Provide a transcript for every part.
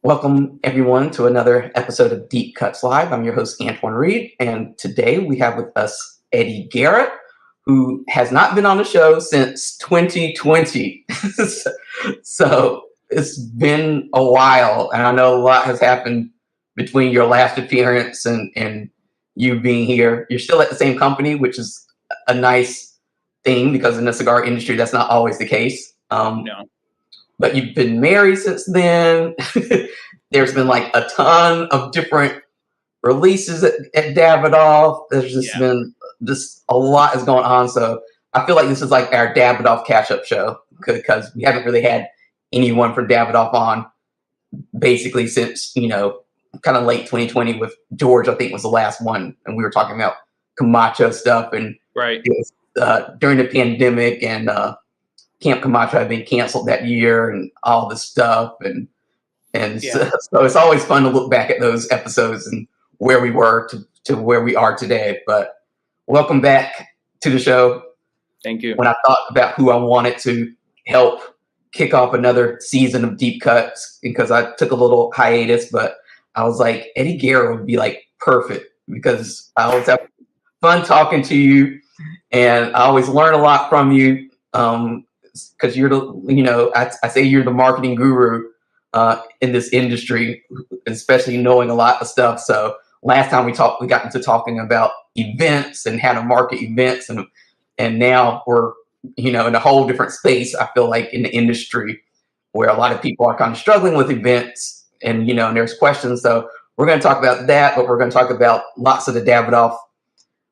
Welcome, everyone, to another episode of Deep Cuts Live. I'm your host, Antoine Reid, and today we have with us Eddy Guerra, who has not been on the show since 2020. So it's been a while, and I know a lot has happened between your last appearance and you being here. You're still at the same company, which is a nice thing because in the cigar industry, that's not always the case. No. But you've been married since then. There's been like a ton of different releases at Davidoff. There's just been a lot is going on. So I feel like this is like our Davidoff catch-up show because we haven't really had anyone from Davidoff on basically since, kind of late 2020 with George, I think was the last one. And we were talking about Camacho stuff and Right. it was, during the pandemic and Camp Camacho had been canceled that year and all this stuff. So it's always fun to look back at those episodes and where we were to where we are today. But welcome back to the show. Thank you. When I thought about who I wanted to help kick off another season of Deep Cuts, because I took a little hiatus, but I was like, Eddy Guerra would be like perfect because I always have fun talking to you and I always learn a lot from you. Because you're I say you're the marketing guru in this industry, especially knowing a lot of stuff. So last time we talked, we got into talking about events and how to market events, and now we're in a whole different space. I feel like in the industry where a lot of people are kind of struggling with events, and and there's questions. So we're going to talk about that, but we're going to talk about lots of the Davidoff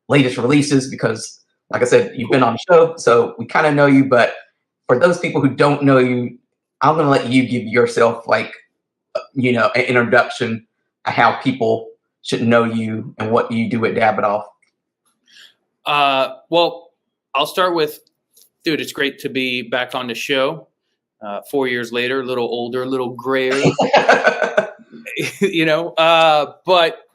latest releases because, like I said, you've been on the show, so we kind of know you, but for those people who don't know you, I'm going to let you give yourself an introduction of how people should know you and what you do at Davidoff. Well, I'll start with, dude, it's great to be back on the show 4 years later, a little older, a little grayer, but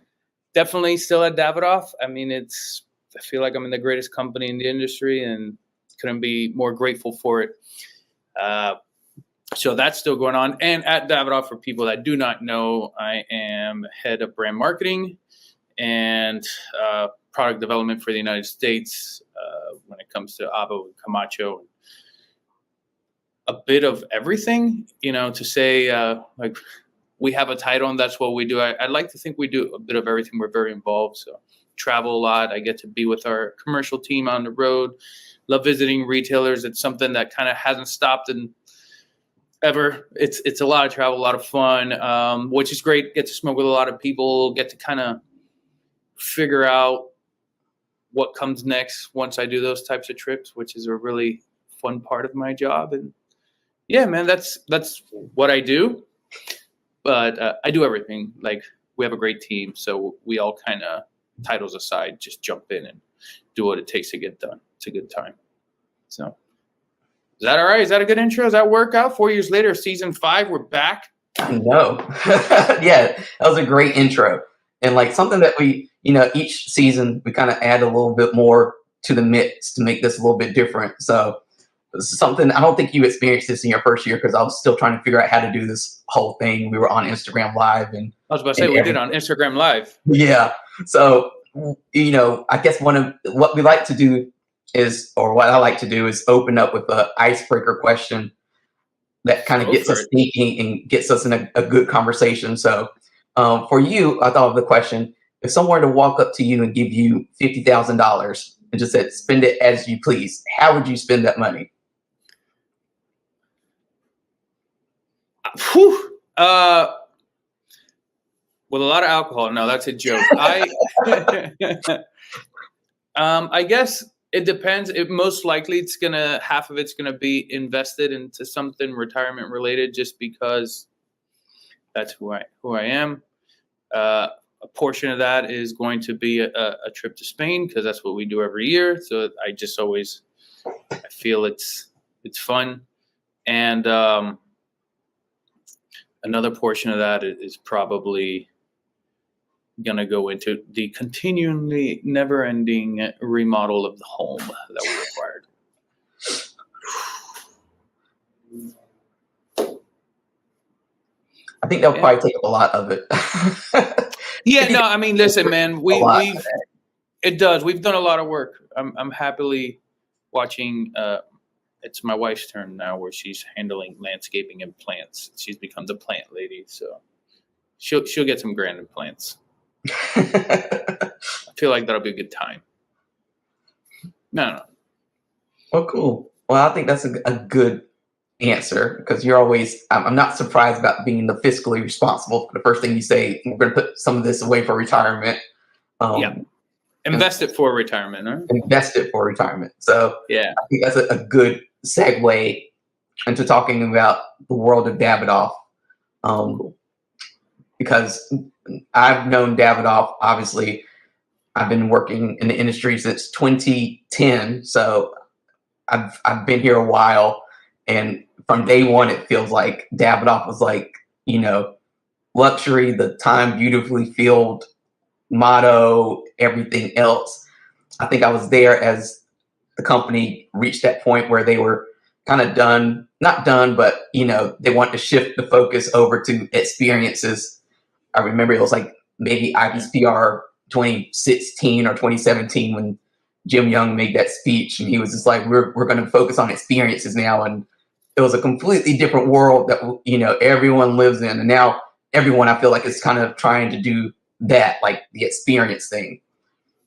definitely still at Davidoff. I mean, I feel like I'm in the greatest company in the industry and couldn't be more grateful for it. So that's still going on. And at Davidoff, for people that do not know, I am head of brand marketing and product development for the United States when it comes to AVO and Camacho. A bit of everything, to say like we have a title and that's what we do. I'd like to think we do a bit of everything. We're very involved. So travel a lot. I get to be with our commercial team on the road. Love visiting retailers. It's something that kind of hasn't stopped in ever. It's a lot of travel, a lot of fun, which is great. Get to smoke with a lot of people, get to kind of figure out what comes next once I do those types of trips, which is a really fun part of my job. And yeah, man, that's what I do. But I do everything. Like, we have a great team, so we all kind of, titles aside, just jump in and do what it takes to get done. It's a good time. So is that all right? Is that a good intro? Does that work out? 4 years later, season 5, we're back. No. Yeah, that was a great intro. And like something that we, each season we kind of add a little bit more to the mix to make this a little bit different. So this is something, I don't think you experienced this in your first year because I was still trying to figure out how to do this whole thing. We were on Instagram Live and I was about to say we did on Instagram Live. Yeah. So, I guess one of what we like to do is, or what I like to do is open up with an icebreaker question that kind of gets us thinking and gets us in a good conversation. So for you, I thought of the question, if someone were to walk up to you and give you $50,000 and just said, spend it as you please, how would you spend that money? With a lot of alcohol. No, that's a joke. I guess it depends. Most likely half of it's gonna be invested into something retirement related, just because that's who I am. A portion of that is going to be a trip to Spain because that's what we do every year. So I just always, I feel it's fun, and another portion of that is probably going to go into the continually never-ending remodel of the home that we required. I think they'll probably take up a lot of it. Yeah, no, I mean, listen, man, we've it does. We've done a lot of work. I'm happily watching. It's my wife's turn now, where she's handling landscaping and plants. She's become the plant lady, so she'll get some grand plants. I feel like that'll be a good time. No. Oh, cool. Well, I think that's a good answer, because you're always, I'm not surprised about being the fiscally responsible. The first thing you say, we're going to put some of this away for retirement. Yeah. Invest it for retirement, huh? Invest it for retirement. So yeah, I think that's a good segue into talking about the world of Davidoff. Because I've known Davidoff, obviously, I've been working in the industry since 2010. So I've been here a while, and from day one, it feels like Davidoff was like, luxury, the time beautifully filled motto, everything else. I think I was there as the company reached that point where they were kind of not done, but they wanted to shift the focus over to experiences. I remember it was like maybe IBSPR 2016 or 2017 when Jim Young made that speech, and he was just like, we're going to focus on experiences now. And it was a completely different world that, everyone lives in. And now everyone, I feel like, is kind of trying to do that, like the experience thing.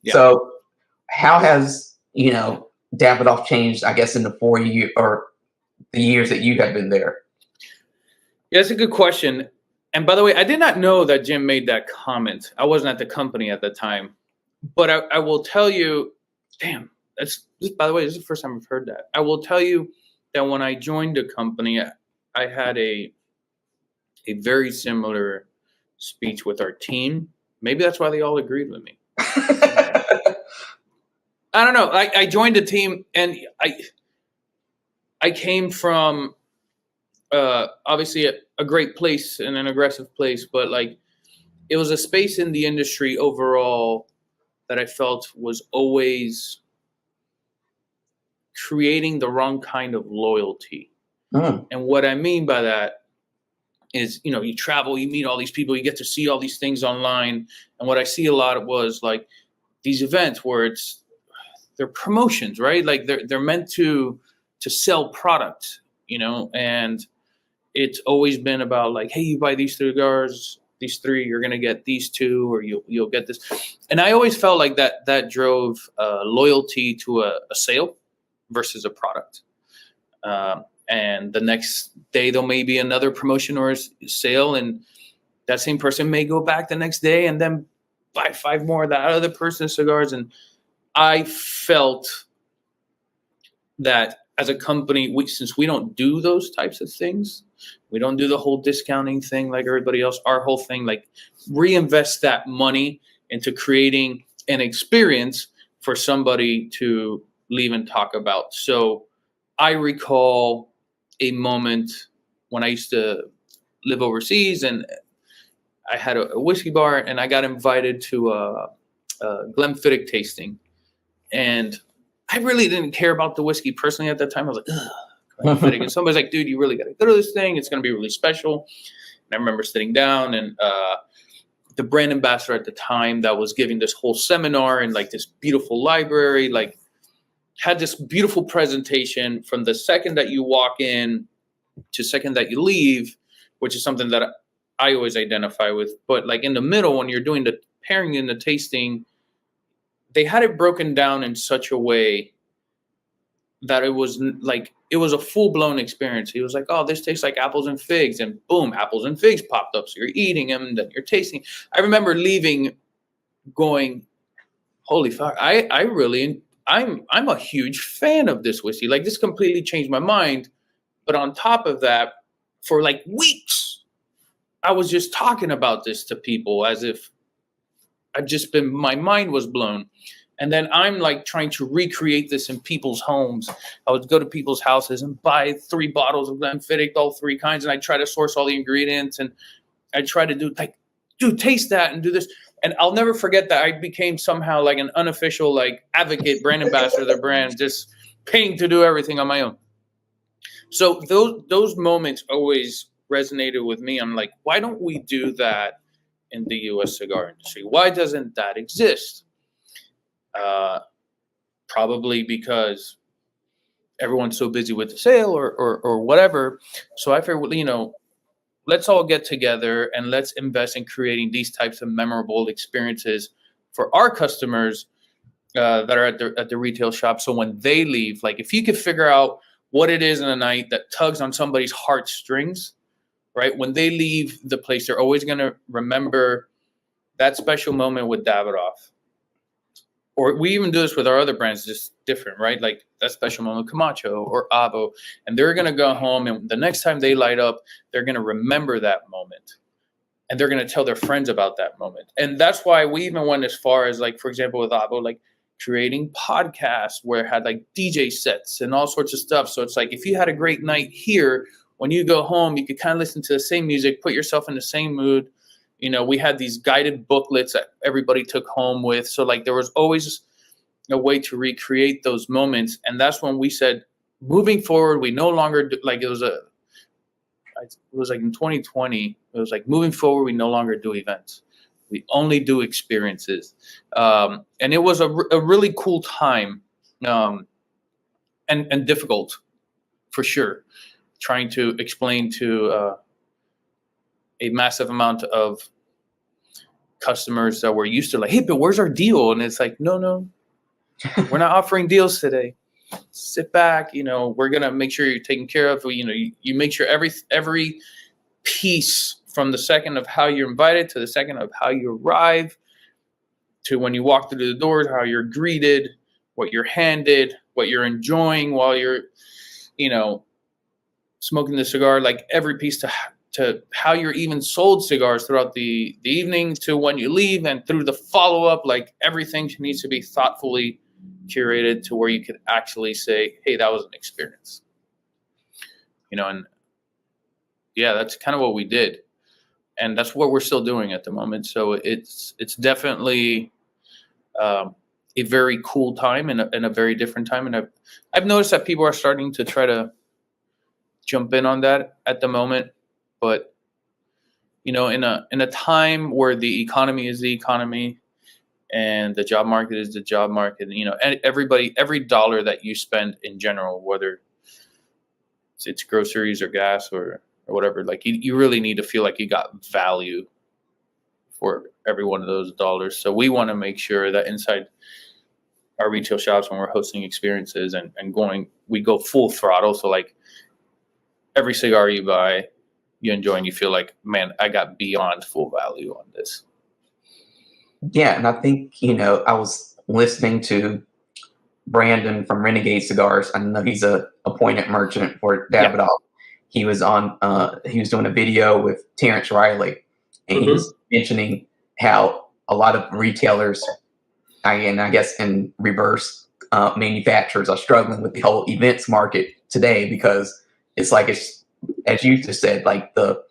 Yeah. So how has, Davidoff changed, I guess, in the 4 year or the years that you have been there? Yeah, that's a good question. And by the way, I did not know that Jim made that comment. I wasn't at the company at the time, but I will tell you, by the way, this is the first time I've heard that. I will tell you that when I joined the company, I had a very similar speech with our team. Maybe that's why they all agreed with me. I don't know. I joined the team, and I came from obviously a great place and an aggressive place, but like it was a space in the industry overall that I felt was always creating the wrong kind of loyalty. And what I mean by that is, you travel, you meet all these people, you get to see all these things online. And what I see a lot was like these events where they're promotions, right? Like they're meant to sell product, and it's always been about like, hey, you buy these cigars, these three, you're going to get these two, or you'll get this. And I always felt like that drove loyalty to a sale versus a product. And the next day there may be another promotion or a sale, and that same person may go back the next day and then buy 5 more of that other person's cigars. And I felt that as a company, since we don't do those types of things, we don't do the whole discounting thing like everybody else. Our whole thing, like, reinvest that money into creating an experience for somebody to leave and talk about. So I recall a moment when I used to live overseas, and I had a whiskey bar, and I got invited to a Glenfiddich tasting. And I really didn't care about the whiskey personally at that time. I was like, ugh, Glenfiddich. And somebody's like, dude, you really got to go to this thing. It's going to be really special. And I remember sitting down, and the brand ambassador at the time that was giving this whole seminar in like this beautiful library, like had this beautiful presentation from the second that you walk in to second that you leave, which is something that I always identify with. But like in the middle, when you're doing the pairing and the tasting, they had it broken down in such a way that it was a full-blown experience. He was like, oh, this tastes like apples and figs, and boom, apples and figs popped up. So you're eating them, and then you're tasting. I remember leaving going, holy fuck, I'm a huge fan of this whiskey. Like, this completely changed my mind. But on top of that, for like weeks, I was just talking about this to people as if my mind was blown. And then I'm like trying to recreate this in people's homes. I would go to people's houses and buy 3 bottles of Glenfiddich, all 3 kinds. And I try to source all the ingredients. And I try to do like, dude, taste that and do this. And I'll never forget that I became somehow like an unofficial, like, advocate, brand ambassador of the brand, just paying to do everything on my own. So those moments always resonated with me. I'm like, why don't we do that in the U.S. cigar industry? Why doesn't that exist? Probably because everyone's so busy with the sale or whatever. So I figured, let's all get together and let's invest in creating these types of memorable experiences for our customers that are at the retail shop. So when they leave, like if you could figure out what it is in a night that tugs on somebody's heartstrings, right? When they leave the place, they're always going to remember that special moment with Davidoff. Or we even do this with our other brands, just different, right? Like that special moment with Camacho or AVO. And they're going to go home, and the next time they light up, they're going to remember that moment. And they're going to tell their friends about that moment. And that's why we even went as far as, like, for example, with AVO, like creating podcasts where it had like DJ sets and all sorts of stuff. So it's like if you had a great night here, when you go home, you could kind of listen to the same music, put yourself in the same mood. We had these guided booklets that everybody took home with. So like there was always a way to recreate those moments. And that's when we said, moving forward, we no longer do, like it was like in 2020, it was like moving forward, we no longer do events. We only do experiences. And it was a really cool time and difficult for sure, trying to explain to a massive amount of customers that were used to like, hey, but where's our deal? And it's like, no, we're not offering deals today. Sit back, we're going to make sure you're taken care of. You make sure every piece from the second of how you're invited to the second of how you arrive to when you walk through the doors, how you're greeted, what you're handed, what you're enjoying while you're, smoking the cigar, like every piece to how you're even sold cigars throughout the evening to when you leave and through the follow-up, like everything needs to be thoughtfully curated to where you could actually say, hey, that was an experience. And yeah, that's kind of what we did. And that's what we're still doing at the moment. So it's definitely a very cool time and a very different time. And I've noticed that people are starting to try to jump in on that at the moment. But, in a time where the economy is the economy and the job market is the job market, and every dollar that you spend in general, whether it's groceries or gas or whatever, like you really need to feel like you got value for every one of those dollars. So we want to make sure that inside our retail shops, when we're hosting experiences and we go full throttle. So like every cigar you buy, you enjoy, and you feel like, man, I got beyond full value on this. Yeah, and I think, I was listening to Brandon from Renegade Cigars. I know he's a appointed merchant for Davidoff. Yeah. He was doing a video with Terrence Riley, and he was mentioning how a lot of retailers, and I guess in reverse, manufacturers are struggling with the whole events market today because it's as you just said, like the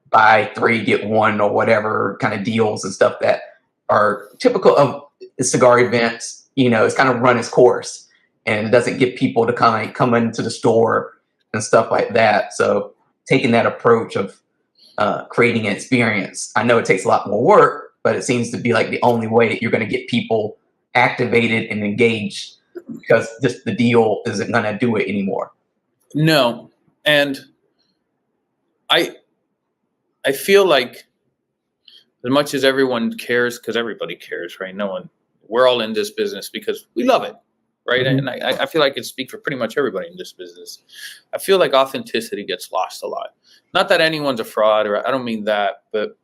buy 3 get 1 or whatever kind of deals and stuff that are typical of cigar events. It's kind of run its course, and it doesn't get people to come into the store and stuff like that. So taking that approach of creating an experience, I know it takes a lot more work, but it seems to be like the only way that you're going to get people activated and engaged, because just the deal isn't going to do it anymore. No. And I feel like as much as everyone cares, because everybody cares, right? We're all in this business because we love it, right? Mm-hmm. And I feel like I speak for pretty much everybody in this business. I feel like authenticity gets lost a lot. Not that anyone's a fraud, or I don't mean that, but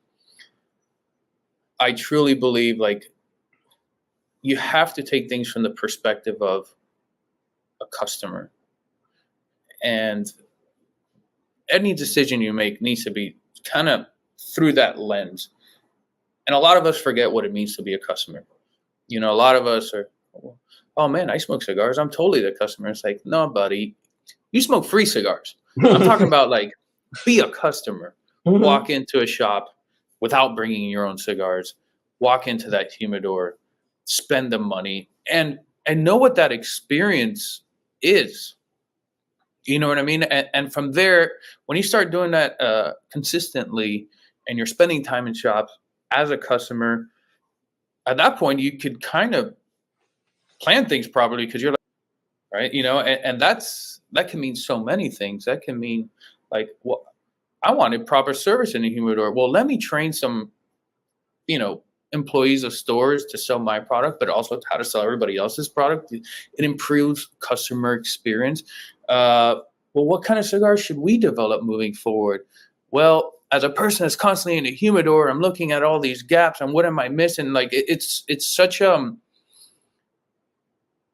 I truly believe like you have to take things from the perspective of a customer. And any decision you make needs to be kind of through that lens. And a lot of us forget what it means to be a customer. A lot of us are, oh man, I smoke cigars, I'm totally the customer. It's like, no, buddy, you smoke free cigars. I'm talking about like, be a customer. Mm-hmm. Walk into a shop without bringing your own cigars. Walk into that humidor, spend the money, and know what that experience is. You know what I mean? And from there, when you start doing that consistently, and you're spending time in shops as a customer, at that point you could kind of plan things properly, because you're like, right, and that can mean so many things. That can mean like, well, I wanted proper service in the humidor. Well, let me train some, employees of stores to sell my product, but also how to sell everybody else's product. It improves customer experience. Well, what kind of cigars should we develop moving forward? Well, as a person that's constantly in a humidor, I'm looking at all these gaps and what am I missing? Like it's such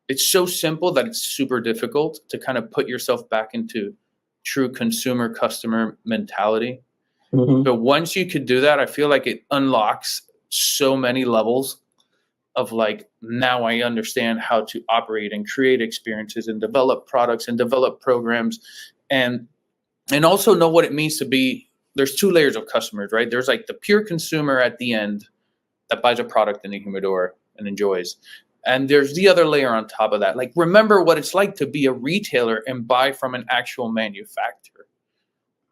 it's so simple that it's super difficult to kind of put yourself back into true consumer customer mentality. Mm-hmm. But once you could do that, I feel like it unlocks so many levels of like, now I understand how to operate and create experiences and develop products and develop programs and also know what it means to be. There's two layers of customers, right? There's like the pure consumer at the end that buys a product in the humidor and enjoys. And there's the other layer on top of that. Like, remember what it's like to be a retailer and buy from an actual manufacturer.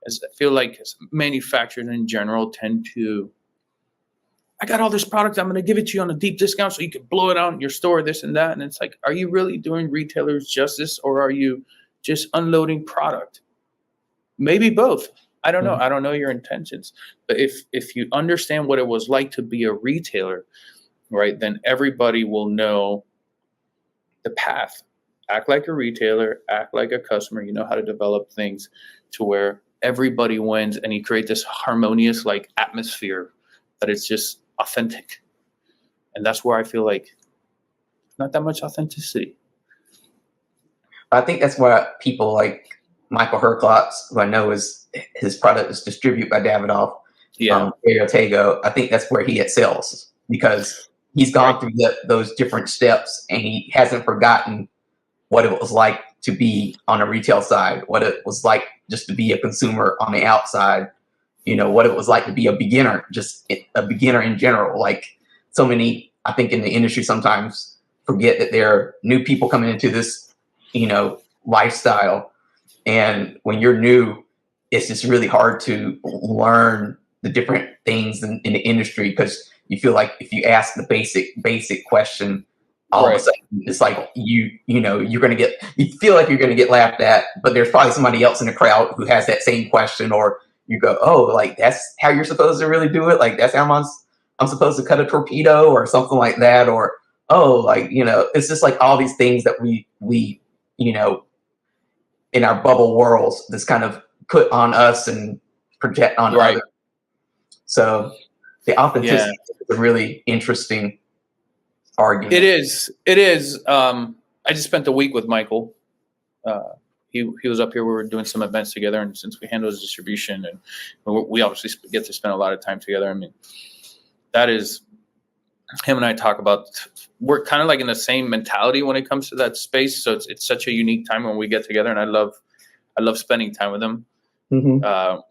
As I feel like manufacturers in general tend to, I got all this product, I'm going to give it to you on a deep discount so you can blow it out in your store, this and that. And it's like, are you really doing retailers justice, or are you just unloading product? Maybe both. I don't know. I don't know your intentions. But if you understand what it was like to be a retailer, right, then everybody will know the path. Act like a retailer, act like a customer. You know how to develop things to where everybody wins, and you create this harmonious like atmosphere that it's just authentic. And that's where I feel like not that much authenticity. I think that's why people like Michael Herklotz, who I know his product is distributed by Davidoff, Oettinger. I think that's where he excels, because he's gone through those different steps, and he hasn't forgotten what it was like to be on a retail side, what it was like just to be a consumer on the outside, what it was like to be a beginner, just a beginner in general. Like, so many, I think, in the industry sometimes forget that there are new people coming into this, lifestyle. And when you're new, it's just really hard to learn the different things in the industry, because you feel like if you ask the basic question, all of a sudden it's like you feel like you're gonna get laughed at, but there's probably somebody else in the crowd who has that same question, or you go, oh, like that's how you're supposed to really do it, like that's how I'm supposed to cut a torpedo or something like that, or oh, like it's just like all these things that we in our bubble worlds that's kind of put on us and project on others. So the authenticity is a really interesting argument. It is. I just spent a week with Michael. He was up here. We were doing some events together, and since we handle his distribution, and we obviously get to spend a lot of time together. I mean, that is, him and I talk about, we're kind of like in the same mentality when it comes to that space. So it's such a unique time when we get together, and I love spending time with him. Mm-hmm.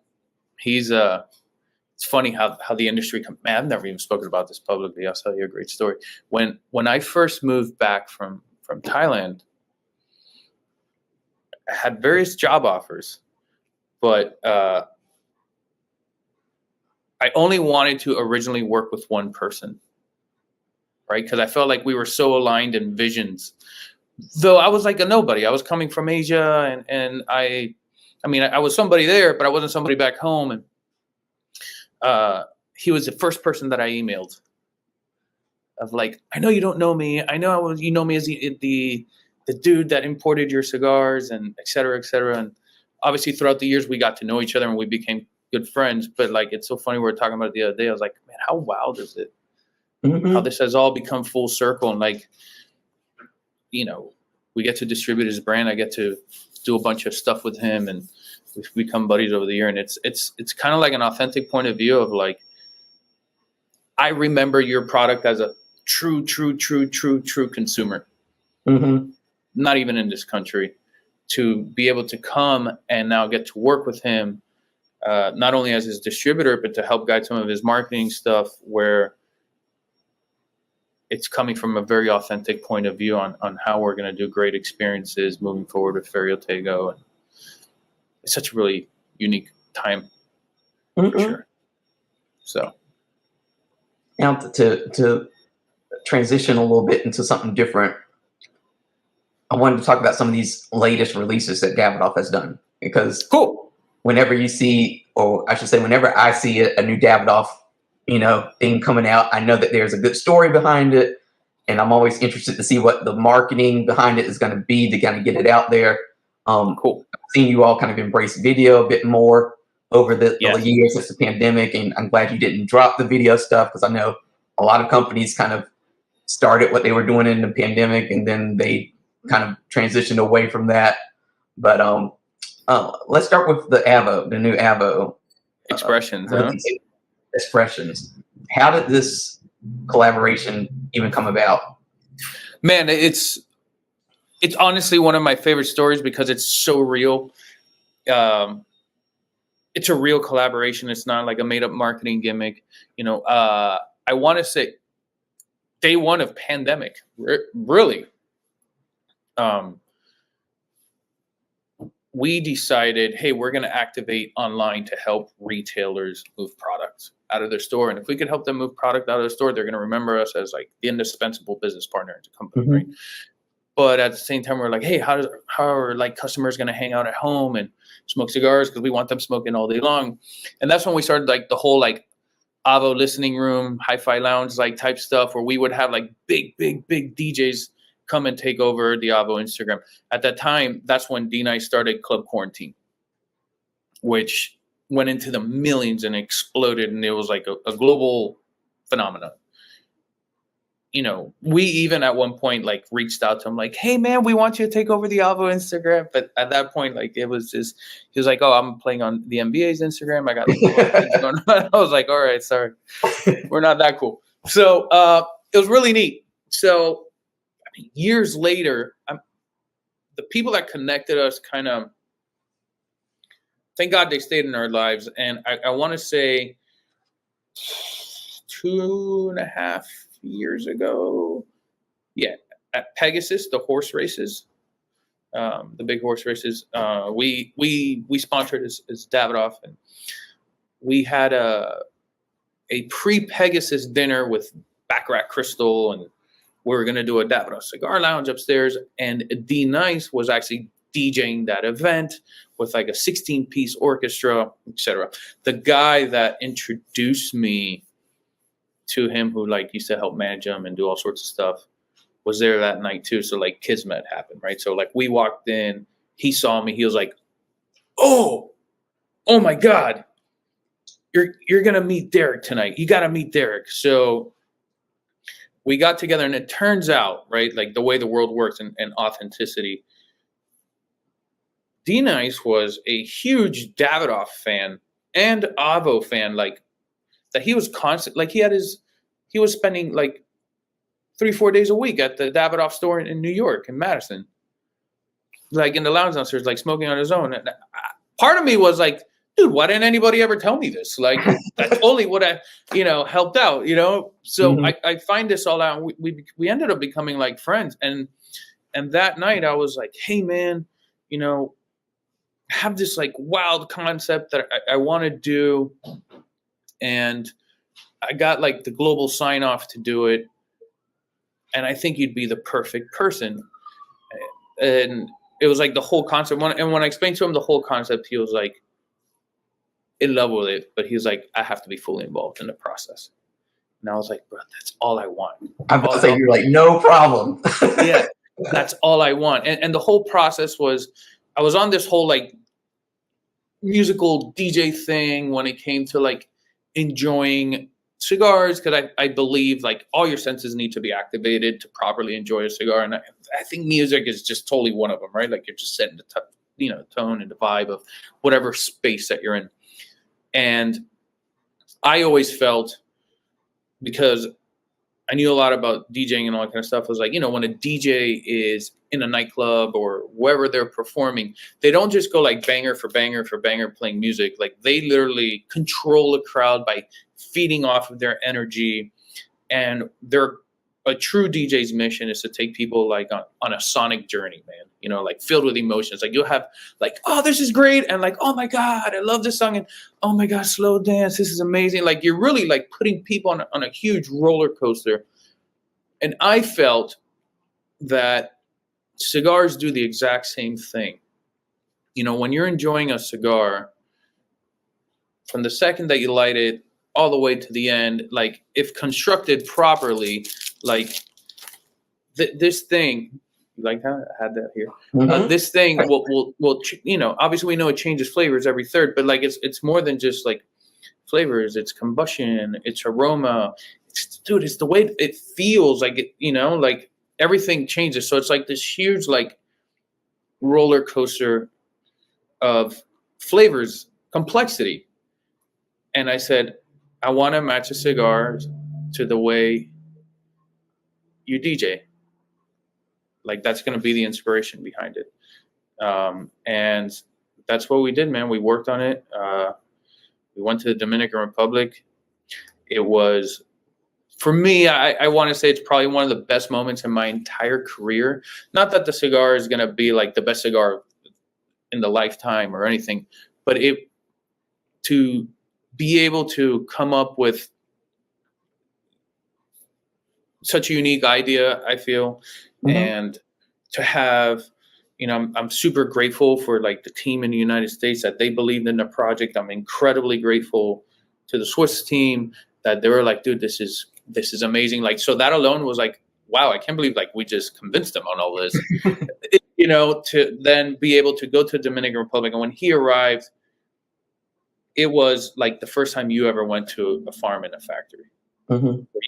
It's funny how the industry, man, I've never even spoken about this publicly. I'll tell you a great story. When I first moved back from Thailand, I had various job offers, but I only wanted to originally work with one person, right? Because I felt like we were so aligned in visions. Though I was like a nobody. I was coming from Asia, and I was somebody there, but I wasn't somebody back home. And he was the first person that I emailed of like, I know you don't know me. I know you know me as the dude that imported your cigars, and et cetera, et cetera. And obviously throughout the years we got to know each other and we became good friends. But like, it's so funny, we were talking about it the other day. I was like, man, how wild is it? How this has all become full circle, and like, we get to distribute his brand. I get to do a bunch of stuff with him, and we've become buddies over the year. And it's kind of like an authentic point of view of like, I remember your product as a true consumer. Mm-hmm. Not even in this country, to be able to come and now get to work with him, not only as his distributor, but to help guide some of his marketing stuff, where it's coming from a very authentic point of view on how we're going to do great experiences moving forward with Ferio Tego. it's such a really unique time Mm-hmm. for sure. So now to transition a little bit into something different, I wanted to talk about some of these latest releases that Davidoff has done, because cool. Whenever you see, or I should say, whenever I see a new Davidoff, thing coming out, I know that there's a good story behind it, and I'm always interested to see what the marketing behind it is going to be to kind of get it out there. Cool. I've seen you all kind of embrace video a bit more over the Yes. years since the pandemic, and I'm glad you didn't drop the video stuff, because I know a lot of companies kind of started what they were doing in the pandemic, and then they kind of transitioned away from that. But let's start with the AVO, the new AVO Expressions. Expressions. How did this collaboration even come about? Man, it's honestly one of my favorite stories because it's so real. It's a real collaboration. It's not like a made up marketing gimmick. I want to say day one of pandemic, really. We decided, hey, we're going to activate online to help retailers move products out of their store. And if we could help them move product out of the store, they're going to remember us as like the indispensable business partner to the company, right? But at the same time, we're like, hey, how are like customers going to hang out at home and smoke cigars, because we want them smoking all day long? And that's when we started like the whole like AVO listening room, hi-fi lounge like type stuff, where we would have like big DJs come and take over the AVO Instagram. At that time, that's when D-Nice started Club Quarantine, which went into the millions and exploded, and it was like a global phenomenon. We even at one point like reached out to him like, hey man, we want you to take over the AVO Instagram. But at that point, like it was just, he was like, oh, I'm playing on the NBA's Instagram. I got like, things going on. I was like, all right, sorry, we're not that cool. So it was really neat. So years later, the people that connected us kind of, thank God they stayed in our lives. And I want to say 2.5 years ago, at Pegasus, the horse races, the big horse races, we sponsored as Davidoff, and we had a pre-Pegasus dinner with Baccarat Crystal, and we were going to do a Davidoff cigar lounge upstairs, and D-Nice was actually DJing that event with like a 16-piece orchestra, etc. The guy that introduced me to him, who like used to help manage him and do all sorts of stuff, was there that night too. So like kismet happened, right? So like we walked in, he saw me, he was like, oh my God, you're going to meet Derek tonight. You got to meet Derek. So we got together, and it turns out, right, like the way the world works and authenticity, D-Nice was a huge Davidoff fan and AVO fan, like that he was constant, like he was spending like 3-4 days a week at the Davidoff store in New York, in Madison, like in the lounge downstairs, like smoking on his own. And part of me was like, dude, why didn't anybody ever tell me this? Like, that totally would have, helped out, So I find this all out. And we ended up becoming like friends. And that night I was like, hey man, have this like wild concept that I want to do. And I got like the global sign off to do it. And I think you'd be the perfect person. And it was like the whole concept. And when I explained to him the whole concept, he was like, in love with it, but he's like, I have to be fully involved in the process. And I was like, bro, that's all I want. I'm about to say, you're like, no problem. Yeah, that's all I want. And the whole process was, I was on this whole like musical DJ thing when it came to like enjoying cigars, because I believe like all your senses need to be activated to properly enjoy a cigar. And I think music is just totally one of them, right? Like you're just setting the tone and the vibe of whatever space that you're in. And I always felt, because I knew a lot about DJing and all that kind of stuff, was like, when a DJ is in a nightclub or wherever they're performing, they don't just go like banger for banger for banger playing music. Like they literally control a crowd by feeding off of their energy, and they're a true DJ's mission is to take people like on a sonic journey, man, you know, like filled with emotions. Like you'll have like, oh, this is great. And like, oh my God, I love this song. And oh my God, slow dance. This is amazing. Like you're really like putting people on a huge roller coaster. And I felt that cigars do the exact same thing. You know, when you're enjoying a cigar, from the second that you light it all the way to the end, like if constructed properly, like this thing, you like how I had that here? This thing will, you know, obviously we know it changes flavors every third, but like it's more than just like flavors. It's combustion, it's aroma. Dude, it's the way it feels. Like it, you know, like everything changes. So it's like this huge like roller coaster of flavors, complexity. And I said, I want to match a cigar to the way you DJ. Like that's going to be the inspiration behind it. And that's what we did, man. We worked on it. We went to the Dominican Republic. It was, for me, I want to say it's probably one of the best moments in my entire career. Not that the cigar is going to be like the best cigar in the lifetime or anything, but to be able to come up with such a unique idea, I feel, and to have, you know, I'm super grateful for like the team in the United States that they believed in the project. I'm incredibly grateful to the Swiss team that they were like, dude, this is amazing. Like, so that alone was like, wow, I can't believe like we just convinced them on all this, you know, to then be able to go to the Dominican Republic. And when he arrived, it was like the first time you ever went to a farm in a factory.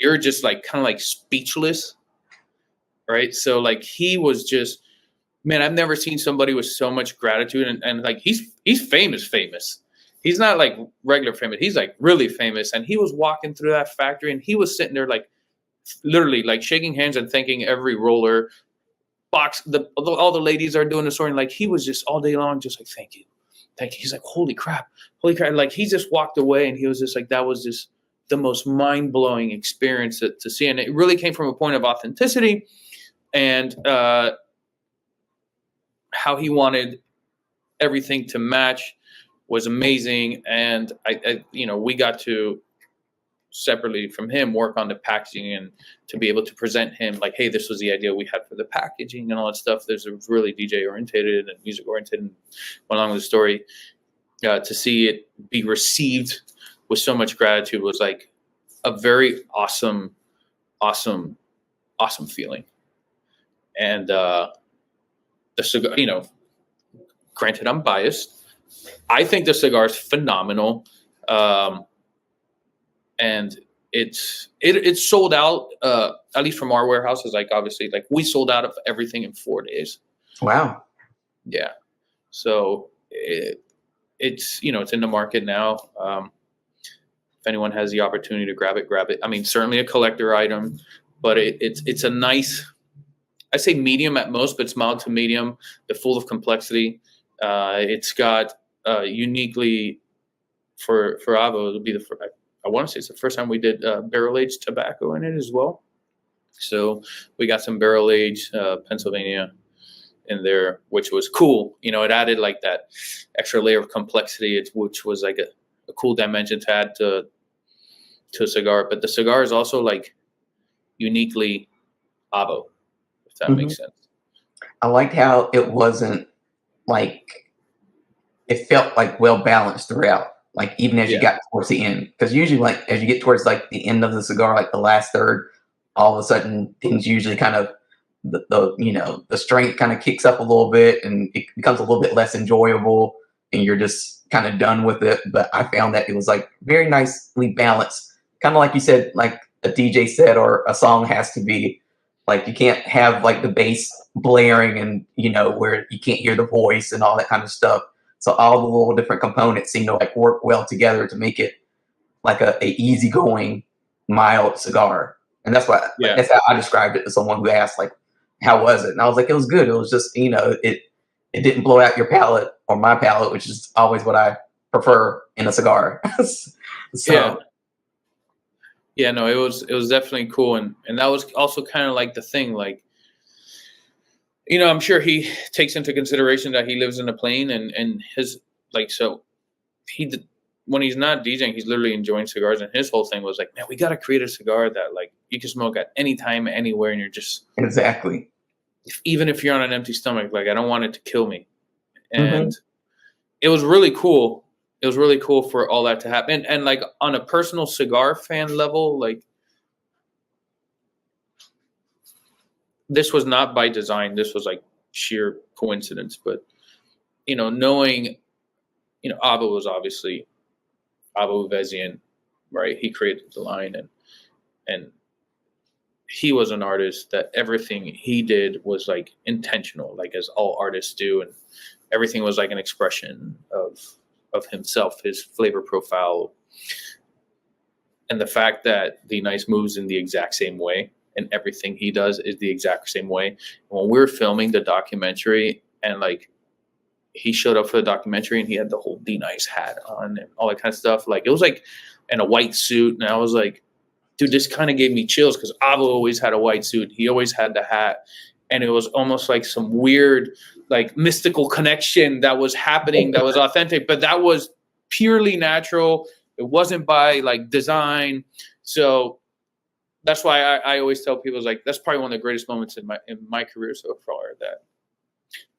You're just like kind of like speechless, right? So like he was just, man, I've never seen somebody with so much gratitude, and like he's famous. He's not like regular famous. He's like really famous. And he was walking through that factory and he was sitting there like literally like shaking hands and thanking every roller box. All the ladies are doing the sorting. Like he was just all day long, just like, thank you. He's like, holy crap. Like he just walked away and he was just like, that was just the most mind-blowing experience to see. And it really came from a point of authenticity and how he wanted everything to match was amazing. And I you know, we got to separately from him work on the packaging and to be able to present him like, hey, this was the idea we had for the packaging and all that stuff. There's a really DJ oriented and music oriented and along with the story. To see it be received with so much gratitude was like a very awesome feeling. And the cigar, you know, granted I'm biased, I think the cigar is phenomenal. And it's sold out, at least from our warehouses. Like obviously, like we sold out of everything in 4 days. Wow. Yeah. So it's, you know, it's in the market now. If anyone has the opportunity to grab it. I mean, certainly a collector item, but it's a nice, I say medium at most, but it's mild to medium. They're full of complexity. It's got uniquely for AVO, it'll be I want to say it's the first time we did barrel aged tobacco in it as well. So we got some barrel aged Pennsylvania in there, which was cool. You know, it added like that extra layer of complexity, which was like a cool dimension to add to a cigar. But the cigar is also like uniquely AVO, if that makes sense. I liked how it wasn't like, it felt like well balanced throughout. Like even as you got towards the end, because usually like as you get towards like the end of the cigar, like the last third, all of a sudden things usually kind of the you know, the strength kind of kicks up a little bit and it becomes a little bit less enjoyable and you're just kind of done with it. But I found that it was like very nicely balanced, kind of like you said, like a DJ said, or a song has to be. Like you can't have like the bass blaring and, you know, where you can't hear the voice and all that kind of stuff. So all the little different components seem to like work well together to make it like a easygoing, mild cigar. And that's what that's how I described it to someone who asked like, how was it? And I was like, it was good. It was just, you know, it didn't blow out your palate or my palate, which is always what I prefer in a cigar. So Yeah, no, it was definitely cool, and that was also kind of like the thing, like, you know, I'm sure he takes into consideration that he lives in a plane, and his like, so when he's not DJing, he's literally enjoying cigars, and his whole thing was like, man, we got to create a cigar that like you can smoke at any time, anywhere, and you're just Exactly. even if you're on an empty stomach, like I don't want it to kill me, Hmm. and it was really cool. It was really cool for all that to happen, and like on a personal cigar fan level, like this was not by design. This was like sheer coincidence. But you know, knowing, you know, Ava was obviously Ava Vezian, right? He created the line, and he was an artist that everything he did was like intentional, like as all artists do, and everything was like an expression of himself, his flavor profile, and the fact that the Nice moves in the exact same way, and everything he does is the exact same way. When we were filming the documentary, and like he showed up for the documentary, and he had the whole D Nice hat on and all that kind of stuff, like it was like in a white suit, and I was like, dude, this kind of gave me chills because Avo always had a white suit. He always had the hat. And it was almost like some weird, like mystical connection that was happening that was authentic, but that was purely natural. It wasn't by like design. So that's why I always tell people, like, that's probably one of the greatest moments in my career so far,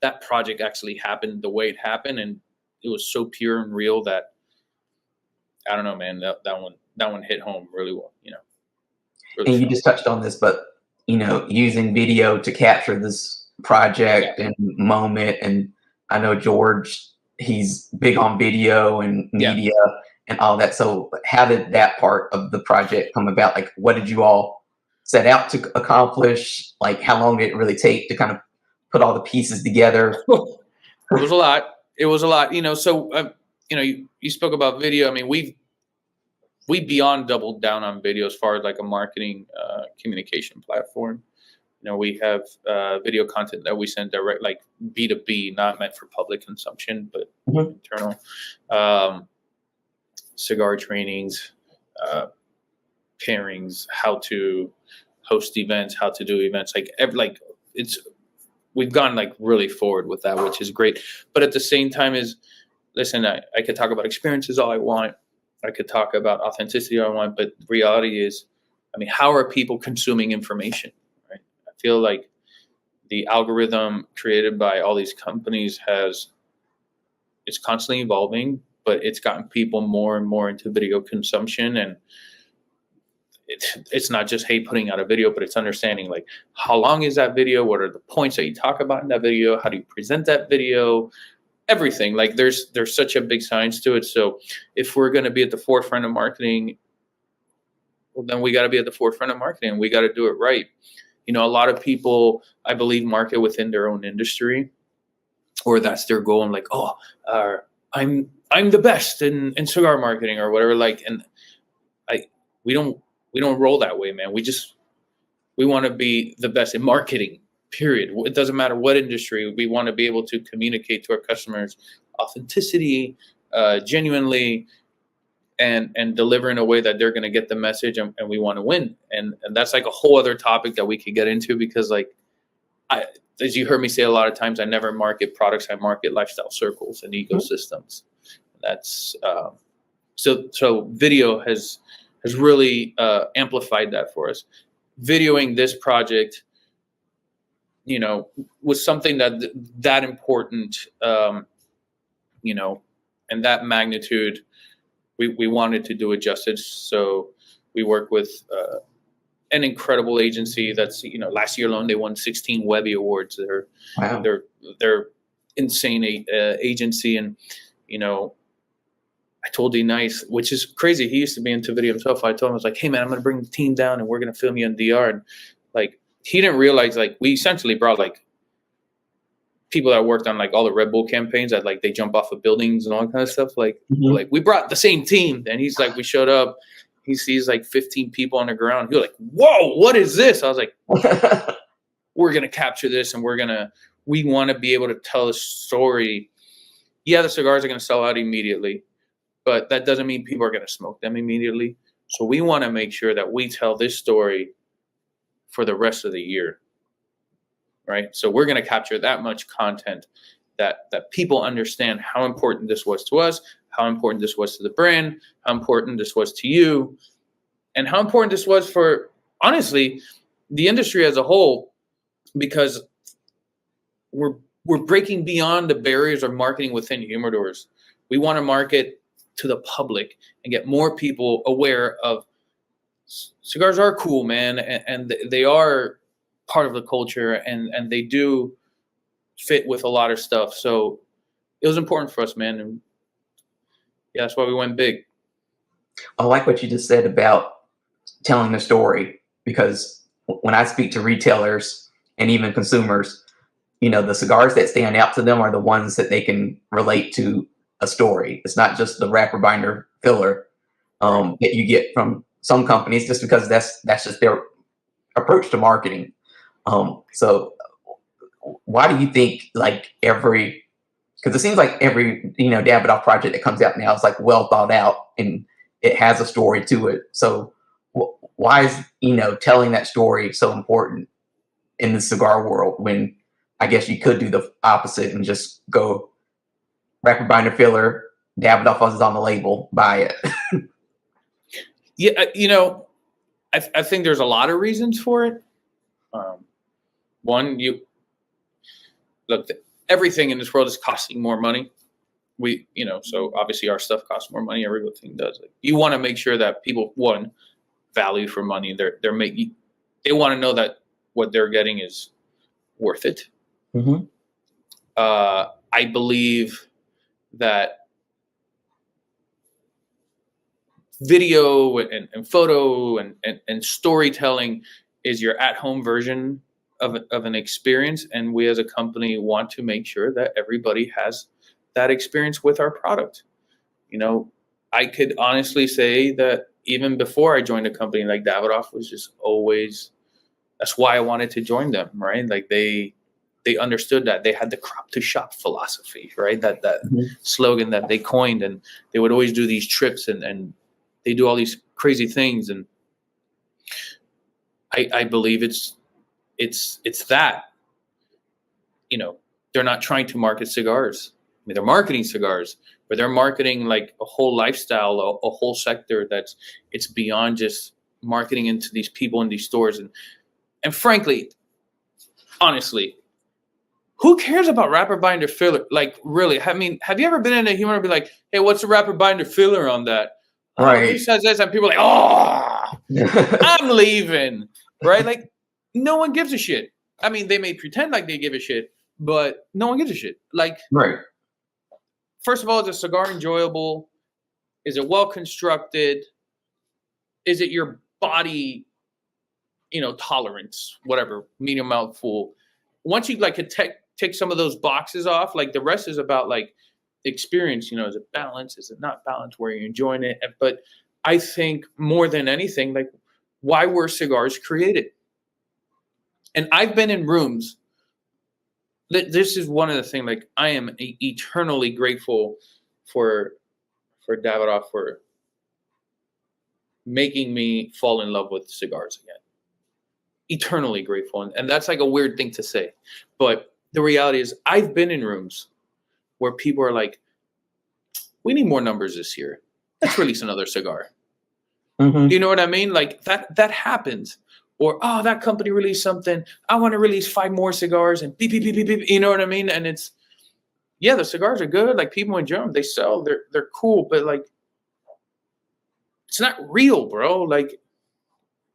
that project actually happened the way it happened. And it was so pure and real that, I don't know, man, that one hit home really well, you know. Really And you strong. just touched on this, but you know, using video to capture this project Yeah. and moment, and I know George, he's big on video and Yeah. media and all that. So how did that part of the project come about? Like, what did you all set out to accomplish? Like, how long did it really take to kind of put all the pieces together? It was a lot. It was a lot, you know. So, you know, you spoke about video. I mean, we beyond doubled down on video as far as like a marketing communication platform. You know, we have video content that we send direct, like B2B, not meant for public consumption, but Mhm. internal. Cigar trainings, pairings, how to host events, how to do events. Like it's we've gone like really forward with that, which is great. But at the same time, listen, I could talk about experiences all I want. I could talk about authenticity all I want, but the reality is, I mean, how are people consuming information? Right? I feel like the algorithm created by all these companies it's constantly evolving, but it's gotten people more and more into video consumption. And it's not just, hey, putting out a video, but it's understanding like how long is that video? What are the points that you talk about in that video? How do you present that video? Everything. Like there's such a big science to it. So if we're going to be at the forefront of marketing, well, then we got to be at the forefront of marketing. We got to do it right. You know, a lot of people, I believe, market within their own industry, or that's their goal. I'm like, oh, I'm the best in cigar marketing or whatever. Like, and we don't roll that way, man. We want to be the best in marketing. Period. It doesn't matter what industry. We want to be able to communicate to our customers authenticity, genuinely, and deliver in a way that they're going to get the message, and we want to win. And that's like a whole other topic that we could get into, because like as you heard me say a lot of times, I never market products. I market lifestyle circles and ecosystems. That's so video has really amplified that for us. Videoing this project, you know, was something that important, you know, and that magnitude. We wanted to do it justice. So we work with an incredible agency that's, you know, last year alone they won 16 Webby Awards. Wow. They're insane agency. And you know, I told D Nice, which is crazy, he used to be into video himself. I told him, I was like, hey man, I'm gonna bring the team down and we're gonna film you in DR. And like he didn't realize, like, we essentially brought like people that worked on like all the Red Bull campaigns that like they jump off of buildings and all that kind of stuff. Like, like we brought the same team. And he's like, we showed up, he sees like 15 people on the ground. He was like, whoa, what is this? I was like, we're going to capture this, and we want to be able to tell a story. Yeah, the cigars are going to sell out immediately, but that doesn't mean people are going to smoke them immediately. So we want to make sure that we tell this story for the rest of the year, right? So we're going to capture that much content that people understand how important this was to us, how important this was to the brand, how important this was to you, and how important this was for, honestly, the industry as a whole, because we're breaking beyond the barriers of marketing within humidors. We want to market to the public and get more people aware of cigars are cool, man, and they are part of the culture, and they do fit with a lot of stuff. So it was important for us, man, and yeah, that's why we went big. I like what you just said about telling the story, because when I speak to retailers and even consumers, the cigars that stand out to them are the ones that they can relate to a story. It's not just the wrapper binder filler that you get from some companies, just because that's just their approach to marketing. So why do you think, like, because it seems like every Davidoff project that comes out now is like well thought out and it has a story to it. So why is telling that story so important in the cigar world, when I guess you could do the opposite and just go wrapper binder filler, Davidoff is on the label, buy it? Yeah, I think there's a lot of reasons for it. One, look, everything in this world is costing more money. So obviously our stuff costs more money. Everything does. You want to make sure that people, one, value for money. They want to know that what they're getting is worth it. Mm-hmm. I believe that video and photo and storytelling is your at-home version of an experience, and we as a company want to make sure that everybody has that experience with our product. I could honestly say that even before I joined a company like Davidoff was just always, that's why I wanted to join them, right? Like they understood that they had the crop to shop philosophy, right? That Mm-hmm. slogan that they coined, and they would always do these trips and they do all these crazy things. And I believe it's that, they're not trying to market cigars. I mean, they're marketing cigars, but they're marketing like a whole lifestyle, a whole sector it's beyond just marketing into these people in these stores. And frankly, honestly, who cares about wrapper binder filler? Like, really? I mean, have you ever been in a humidor and be like, hey, what's the wrapper binder filler on that? Right. Oh, this says this, and people are like, oh, I'm leaving, right? Like, no one gives a shit. I mean, they may pretend like they give a shit, but no one gives a shit. Like, right. First of all, is a cigar enjoyable? Is it well constructed? Is it your body, tolerance, whatever, medium mouthful? Once you take some of those boxes off, like the rest is about like experience. Is it balanced? Is it not balanced? Where you're enjoying it? But I think more than anything, like, why were cigars created? And I've been in rooms. This is one of the things. Like, I am eternally grateful for Davidoff for making me fall in love with cigars again. Eternally grateful, and that's like a weird thing to say, but the reality is, I've been in rooms where people are like, "We need more numbers this year. Let's release another cigar." Mm-hmm. You know what I mean? Like that happens. Or, oh, that company released something, I want to release 5 more cigars, and beep, beep, beep, beep, beep. You know what I mean? And it's, yeah, the cigars are good. Like, people enjoy them. They sell. They're cool. But, like, it's not real, bro. Like,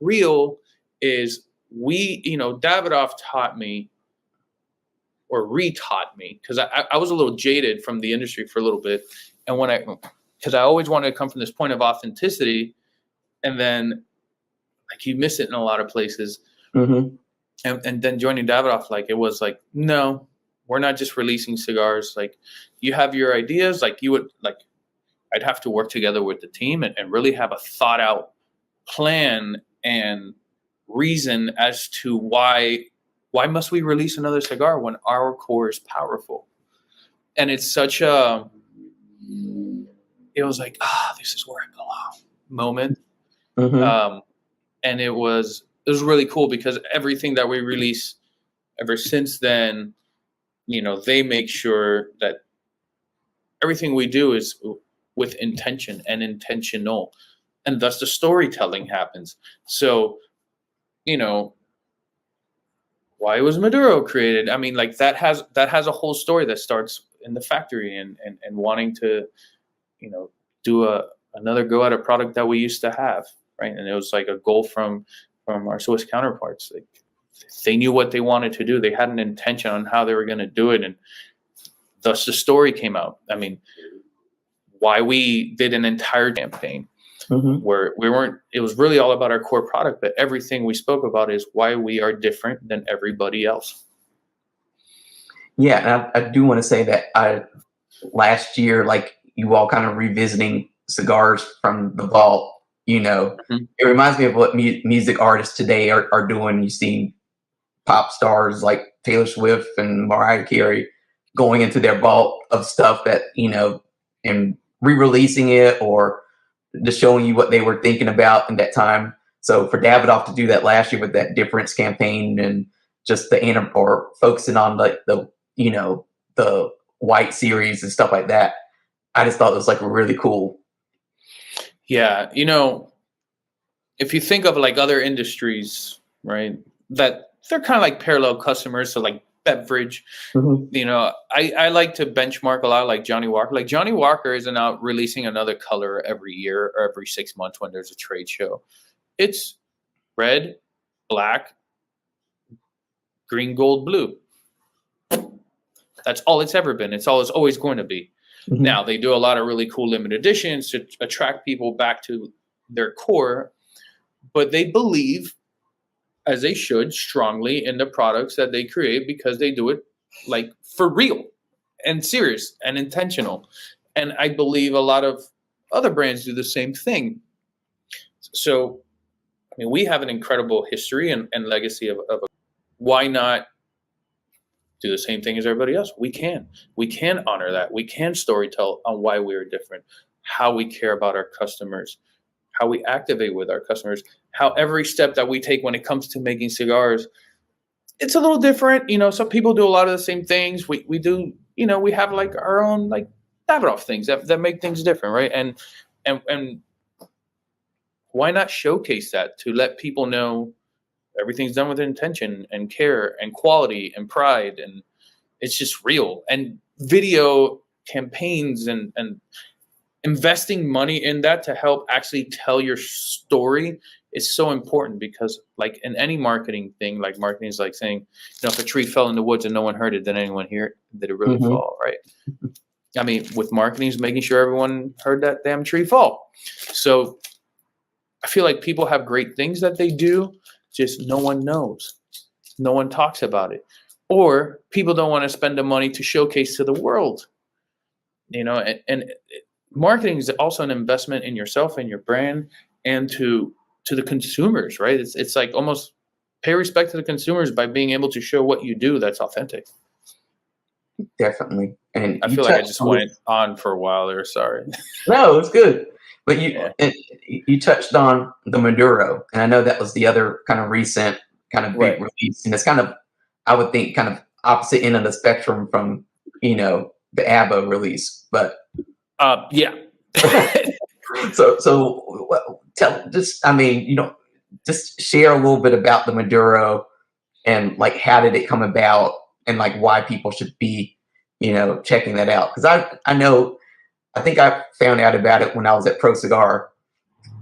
real is Davidoff taught me, or re-taught me, because I was a little jaded from the industry for a little bit. And because I always wanted to come from this point of authenticity, and then, like, you miss it in a lot of places. Mm-hmm. And then joining Davidoff, like, it was like, no, we're not just releasing cigars. Like, you have your ideas. Like, I'd have to work together with the team and really have a thought out plan and reason as to why must we release another cigar when our core is powerful. And it's such it was like, this is where I belong moment. And it was really cool because everything that we release ever since then, you know, they make sure that everything we do is with intention and intentional, and thus the storytelling happens. So, you know, why was Maduro created? I mean, like that has a whole story that starts in the factory and wanting to, you know, do another go at a product that we used to have, right? And it was like a goal from our Swiss counterparts. Like they knew what they wanted to do. They had an intention on how they were going to do it, and thus the story came out. I mean, why we did an entire campaign where it was really all about our core product, but everything we spoke about is why we are different than everybody else. Yeah, and I do want to say that last year, like you all kind of revisiting cigars from the vault, you know, it reminds me of what music artists today are doing. You see pop stars like Taylor Swift and Mariah Carey going into their vault of stuff that, you know, and re-releasing it or just showing you what they were thinking about in that time. So for Davidoff to do that last year with that difference campaign and just or focusing on like the you know, the white series and stuff like that, I just thought it was like really cool. Yeah, you know, if you think of like other industries, right, that they're kind of like parallel customers, so like beverage, you know, I like to benchmark a lot like Johnny Walker. Like Johnny Walker isn't out releasing another color every year or every 6 months when there's a trade show. It's red, black, green, gold, blue. That's all it's ever been. It's all it's always going to be. Now, they do a lot of really cool limited editions to attract people back to their core, but they believe, as they should, strongly in the products that they create because they do it like for real and serious and intentional. And I believe a lot of other brands do the same thing. So, I mean, we have an incredible history and legacy of why not do the same thing as everybody else? We can honor that. We can storytell on why we are different, how we care about our customers, how we activate with our customers, how every step that we take when it comes to making cigars, it's a little different. You know, some people do a lot of the same things. We do, you know, we have like our own like Davidoff things that make things different, right? And why not showcase that to let people know everything's done with intention and care and quality and pride, and it's just real. And video campaigns and investing money in that to help actually tell your story is so important, because like in any marketing thing, like marketing is like saying, you know, if a tree fell in the woods and no one heard it, did anyone hear it? Did it really fall, right? I mean, with marketing is making sure everyone heard that damn tree fall. So I feel like people have great things that they do, just no one knows. No one talks about it. Or people don't want to spend the money to showcase to the world. You know, and marketing is also an investment in yourself and your brand and to the consumers, right? It's like almost pay respect to the consumers by being able to show what you do that's authentic. Definitely. And I feel like I just went on for a while there. Sorry. No, it's good. But you touched on the Maduro, and I know that was the other kind of recent kind of big release, and it's kind of, I would think, kind of opposite end of the spectrum from, you know, the AVO release. But yeah. so I mean, you know, just share a little bit about the Maduro and like how did it come about and like why people should be, you know, checking that out. Because I think I found out about it when I was at Pro Cigar,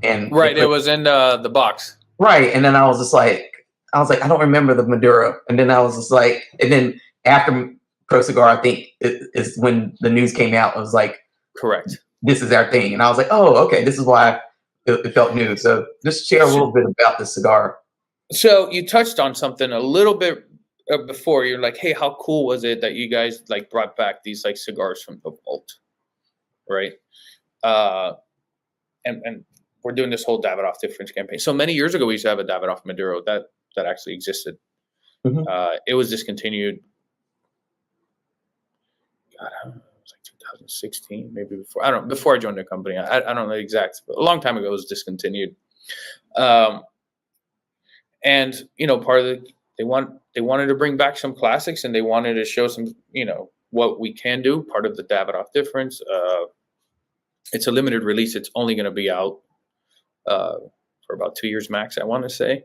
and it was in the box, right? And then I was like, I don't remember the Maduro, and then I was just like, and then after Pro Cigar, I think is when the news came out. I was like, correct, this is our thing, and I was like, oh, okay, this is why it felt new. So just share a little bit about the cigar. So you touched on something a little bit before. You're like, hey, how cool was it that you guys like brought back these like cigars from the vault? Right. And we're doing this whole Davidoff difference campaign. So many years ago, we used to have a Davidoff Maduro that actually existed. It was discontinued. God, I don't know, it was like 2016, maybe before. I don't know, before I joined the company. I don't know the exact, but a long time ago it was discontinued. Um, and part of they wanted to bring back some classics, and they wanted to show some what we can do. Part of the Davidoff difference. It's a limited release. It's only going to be out for about 2 years max, I want to say,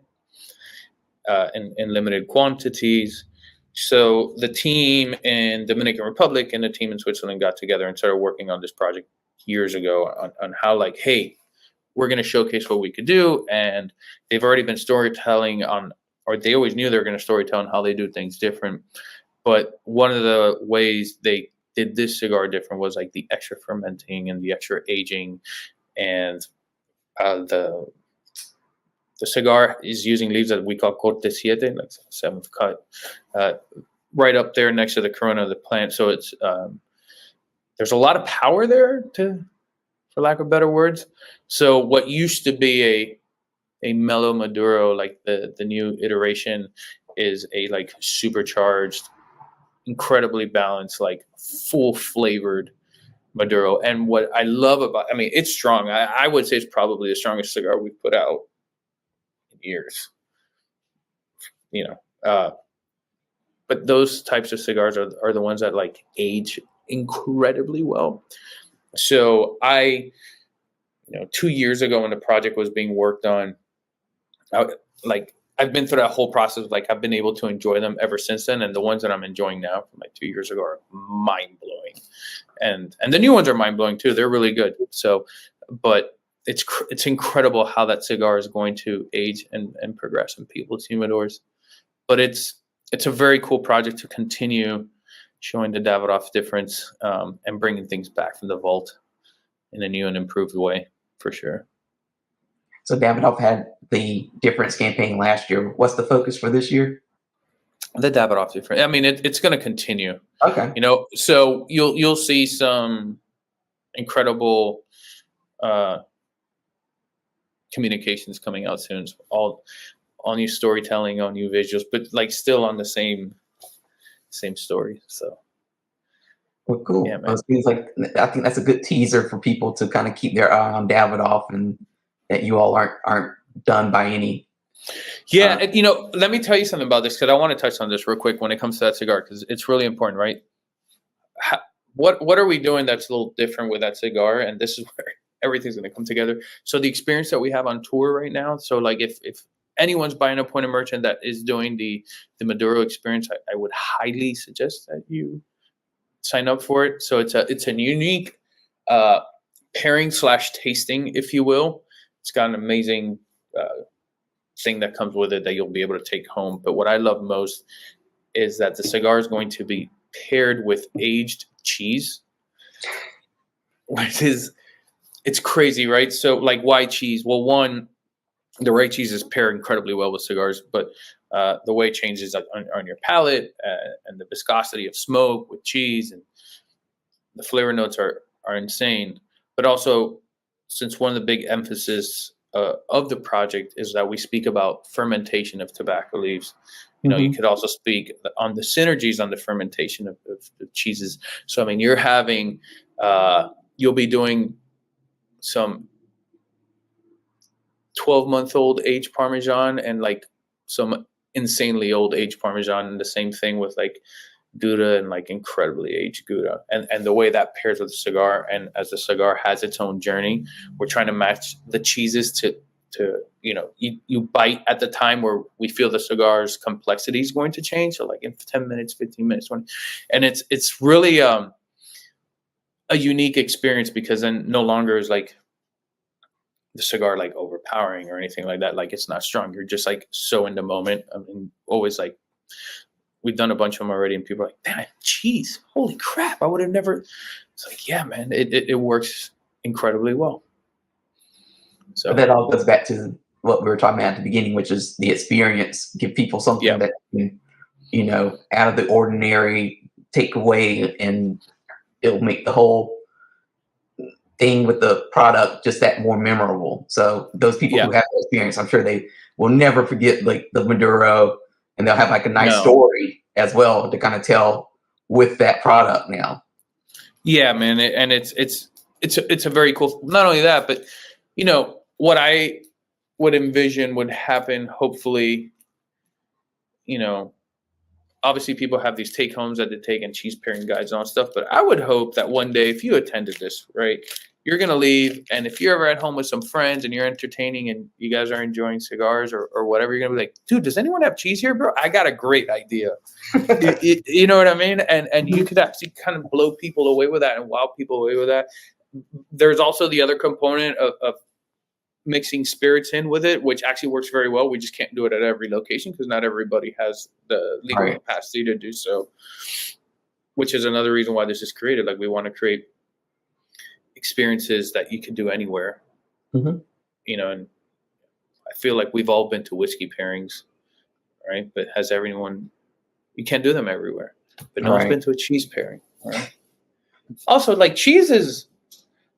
in limited quantities. So the team in Dominican Republic and the team in Switzerland got together and started working on this project years ago on how, like, hey, we're going to showcase what we could do. And they've already been storytelling or they always knew they were going to storytell on how they do things different. But one of the ways they did this cigar different was like the extra fermenting and the extra aging, and the cigar is using leaves that we call Corte Siete, like seventh cut, right up there next to the corona of the plant. So it's there's a lot of power there, for lack of better words. So what used to be a mellow Maduro, like the new iteration, is a like supercharged, incredibly balanced, like full flavored Maduro. And what I love about, I mean, it's strong. I would say it's probably the strongest cigar we've put out in years. But those types of cigars are the ones that like age incredibly well. So 2 years ago when the project was being worked on, I've been through that whole process. Like, I've been able to enjoy them ever since then. And the ones that I'm enjoying now from like 2 years ago are mind blowing. And the new ones are mind blowing too. They're really good. So, but it's incredible how that cigar is going to age and progress in people's humidors. But it's a very cool project to continue showing the Davidoff difference, and bringing things back from the vault in a new and improved way, for sure. So Davidoff had the difference campaign last year. What's the focus for this year? The Davidoff difference. I mean, it's going to continue. Okay. So you'll see some incredible communications coming out soon. All new storytelling, all new visuals, but like still on the same story. So. Well, cool. Yeah, man. It seems like, I think that's a good teaser for people to kind of keep their eye on Davidoff, and that you all aren't done by any. Yeah, let me tell you something about this, because I want to touch on this real quick when it comes to that cigar, because it's really important, right? What are we doing that's a little different with that cigar? And this is where everything's going to come together. So the experience that we have on tour right now. So like if anyone's buying a point of merchant that is doing the Maduro experience, I would highly suggest that you sign up for it. So it's a unique pairing / tasting, if you will. It's got an amazing thing that comes with it that you'll be able to take home. But what I love most is that the cigar is going to be paired with aged cheese, which it's crazy, right? So like, why cheese? Well, one, the right cheeses pair incredibly well with cigars, but the way it changes on your palate, and the viscosity of smoke with cheese, and the flavor notes are insane. But also, since one of the big emphasis of the project is that we speak about fermentation of tobacco leaves, you could also speak on the synergies on the fermentation of cheeses. So, I mean, you're having, you'll be doing some 12-month-old aged Parmesan and like some insanely old aged Parmesan, and the same thing with like Gouda and like incredibly aged Gouda, and the way that pairs with the cigar. And as the cigar has its own journey, we're trying to match the cheeses to you bite at the time where we feel the cigar's complexity is going to change. So like in 10 minutes, 15 minutes, 20, and it's really a unique experience, because then no longer is like the cigar like overpowering or anything like that. Like, it's not strong. You're just like so in the moment. I mean, always like, we've done a bunch of them already, and people are like, man, cheese, holy crap, I would have never. It's like, yeah, man, it works incredibly well. So but that all goes back to what we were talking about at the beginning, which is the experience. Give people something that can, out of the ordinary, take away, and it'll make the whole thing with the product just that more memorable. So those people who have the experience, I'm sure they will never forget like the Maduro, and they'll have like a nice story as well to kind of tell with that product now. Yeah, man, and it's a very cool. Not only that, but what I would envision would happen, hopefully, obviously people have these take homes that they take and cheese pairing guides and all stuff, but I would hope that one day, if you attended this, right, you're going to leave. And if you're ever at home with some friends and you're entertaining and you guys are enjoying cigars or whatever, you're going to be like, dude, does anyone have cheese here, bro? I got a great idea. You know what I mean? And you could actually kind of blow people away with that and wow people away with that. There's also the other component of mixing spirits in with it, which actually works very well. We just can't do it at every location because not everybody has the legal capacity to do so, which is another reason why this is created. Like, we want to create experiences that you can do anywhere. And I feel like we've all been to whiskey pairings, right? But has everyone, you can't do them everywhere, but no one's been to a cheese pairing, right? Also, like, cheese is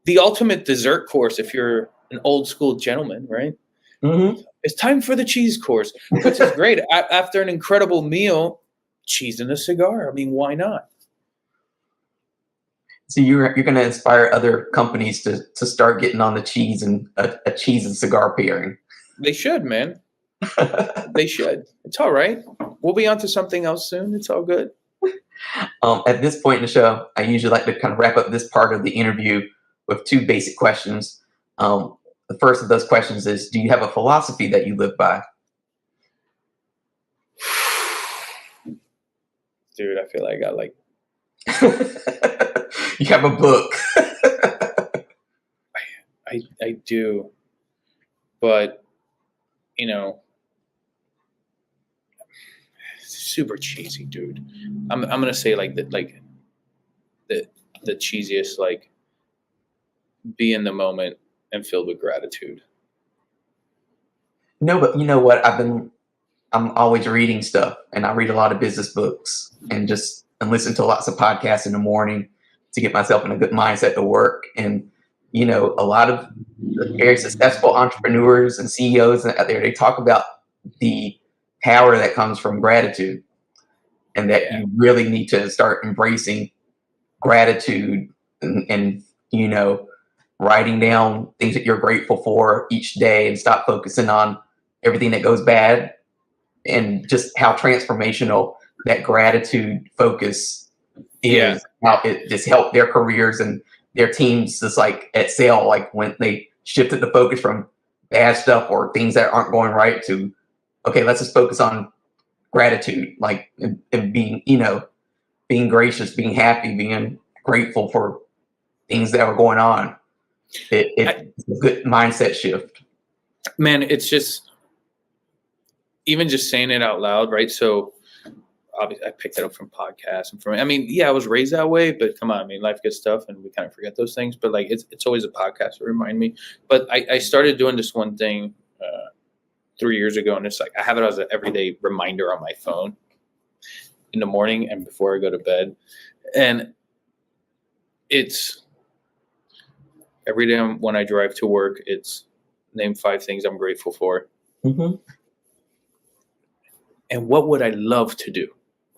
the ultimate dessert course if you're an old school gentleman, right? It's time for the cheese course, which is great. After an incredible meal, cheese and a cigar. I mean, why not? So you're going to inspire other companies to start getting on the cheese and a cheese and cigar pairing. They should, man. They should. It's all right. We'll be on to something else soon. It's all good. At this point in the show, I usually like to kind of wrap up this part of the interview with two basic questions. The first of those questions is, do you have a philosophy that you live by? Dude, I feel like I got like... You have a book. I do. But, super cheesy, dude. I'm going to say like the cheesiest, like, be in the moment and filled with gratitude. No, but you know what? I'm always reading stuff, and I read a lot of business books and listen to lots of podcasts in the morning to get myself in a good mindset to work. And, a lot of very successful entrepreneurs and CEOs out there, they talk about the power that comes from gratitude, and that you really need to start embracing gratitude and writing down things that you're grateful for each day and stop focusing on everything that goes bad, and just how transformational that gratitude focus is, how it just helped their careers and their teams just like excel, like when they shifted the focus from bad stuff or things that aren't going right to, okay, let's just focus on gratitude, like, and being, being gracious, being happy, being grateful for things that are going on. It's a good mindset shift. Man, it's just, even just saying it out loud, right? So obviously I picked it up from podcasts and I was raised that way, but come on, life gets tough and we kind of forget those things. But like, it's always a podcast to remind me. But I started doing this one thing 3 years ago, and it's like, I have it as an everyday reminder on my phone in the morning and before I go to bed. And it's every day when I drive to work, it's name 5 things I'm grateful for. And what would I love to do,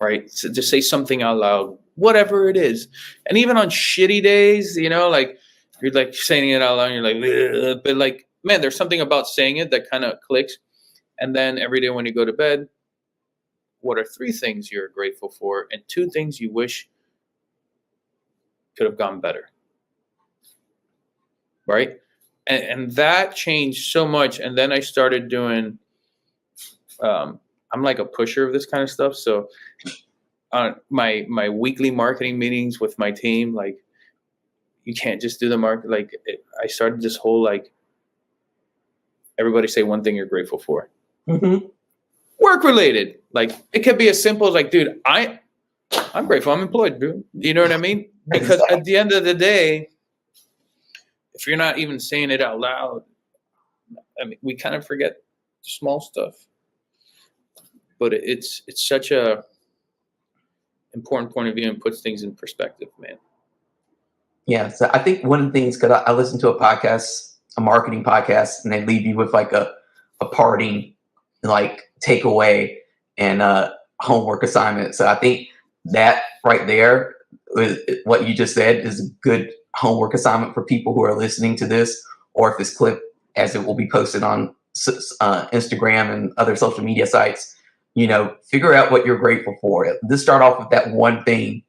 right? So just say something out loud, whatever it is. And even on shitty days, like, you're like saying it out loud and you're like, ugh, but like, man, there's something about saying it that kind of clicks. And then every day when you go to bed, what are 3 things you're grateful for and 2 things you wish could have gone better? Right? And that changed so much. And then I started doing, I'm like a pusher of this kind of stuff. So my weekly marketing meetings with my team, like, you can't just do the market. Like, I started this whole, like, everybody say one thing you're grateful for. Work related. Like, it could be as simple as like, dude, I'm grateful I'm employed, dude. You know what I mean? Because at the end of the day, if you're not even saying it out loud, we kind of forget the small stuff. But it's such a important point of view and puts things in perspective, man. Yeah, so I think one of the things, because I listened to a marketing podcast, and they leave you with like a parting, like, takeaway and homework assignment. So I think that right there, what you just said, is a good homework assignment for people who are listening to this, or if this clip, as it will be posted on Instagram and other social media sites, figure out what you're grateful for. Just start off with that one thing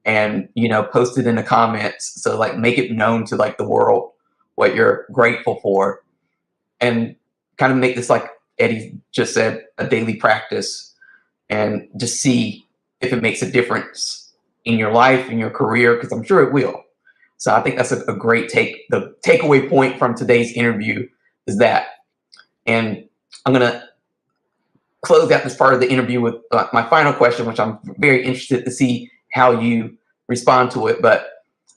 and, post it in the comments. So like make it known to like the world what you're grateful for, and kind of make this, like Eddy just said, a daily practice, and just see if it makes a difference in your life, in your career, because I'm sure it will. So I think that's a great the takeaway point from today's interview is that. And I'm going to close out this part of the interview with my final question, which I'm very interested to see how you respond to it. But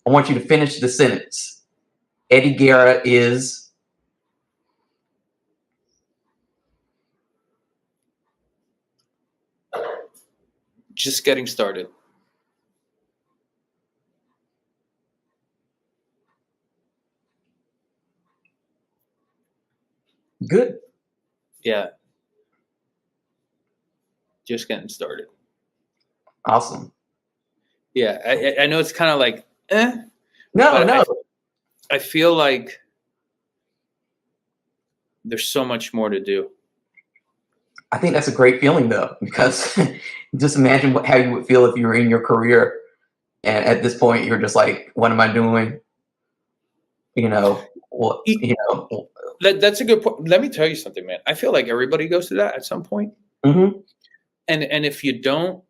I want you to finish the sentence. Eddy Guerra is... just getting started. Good. Yeah. Just getting started. Awesome. Yeah. I know it's kind of like, No. I feel like there's so much more to do. I think that's a great feeling, though, because just imagine how you would feel if you were in your career and at this point you're just like, what am I doing? That's a good point. Let me tell you something, man. I feel like everybody goes through that at some point. Mm-hmm. And if you don't,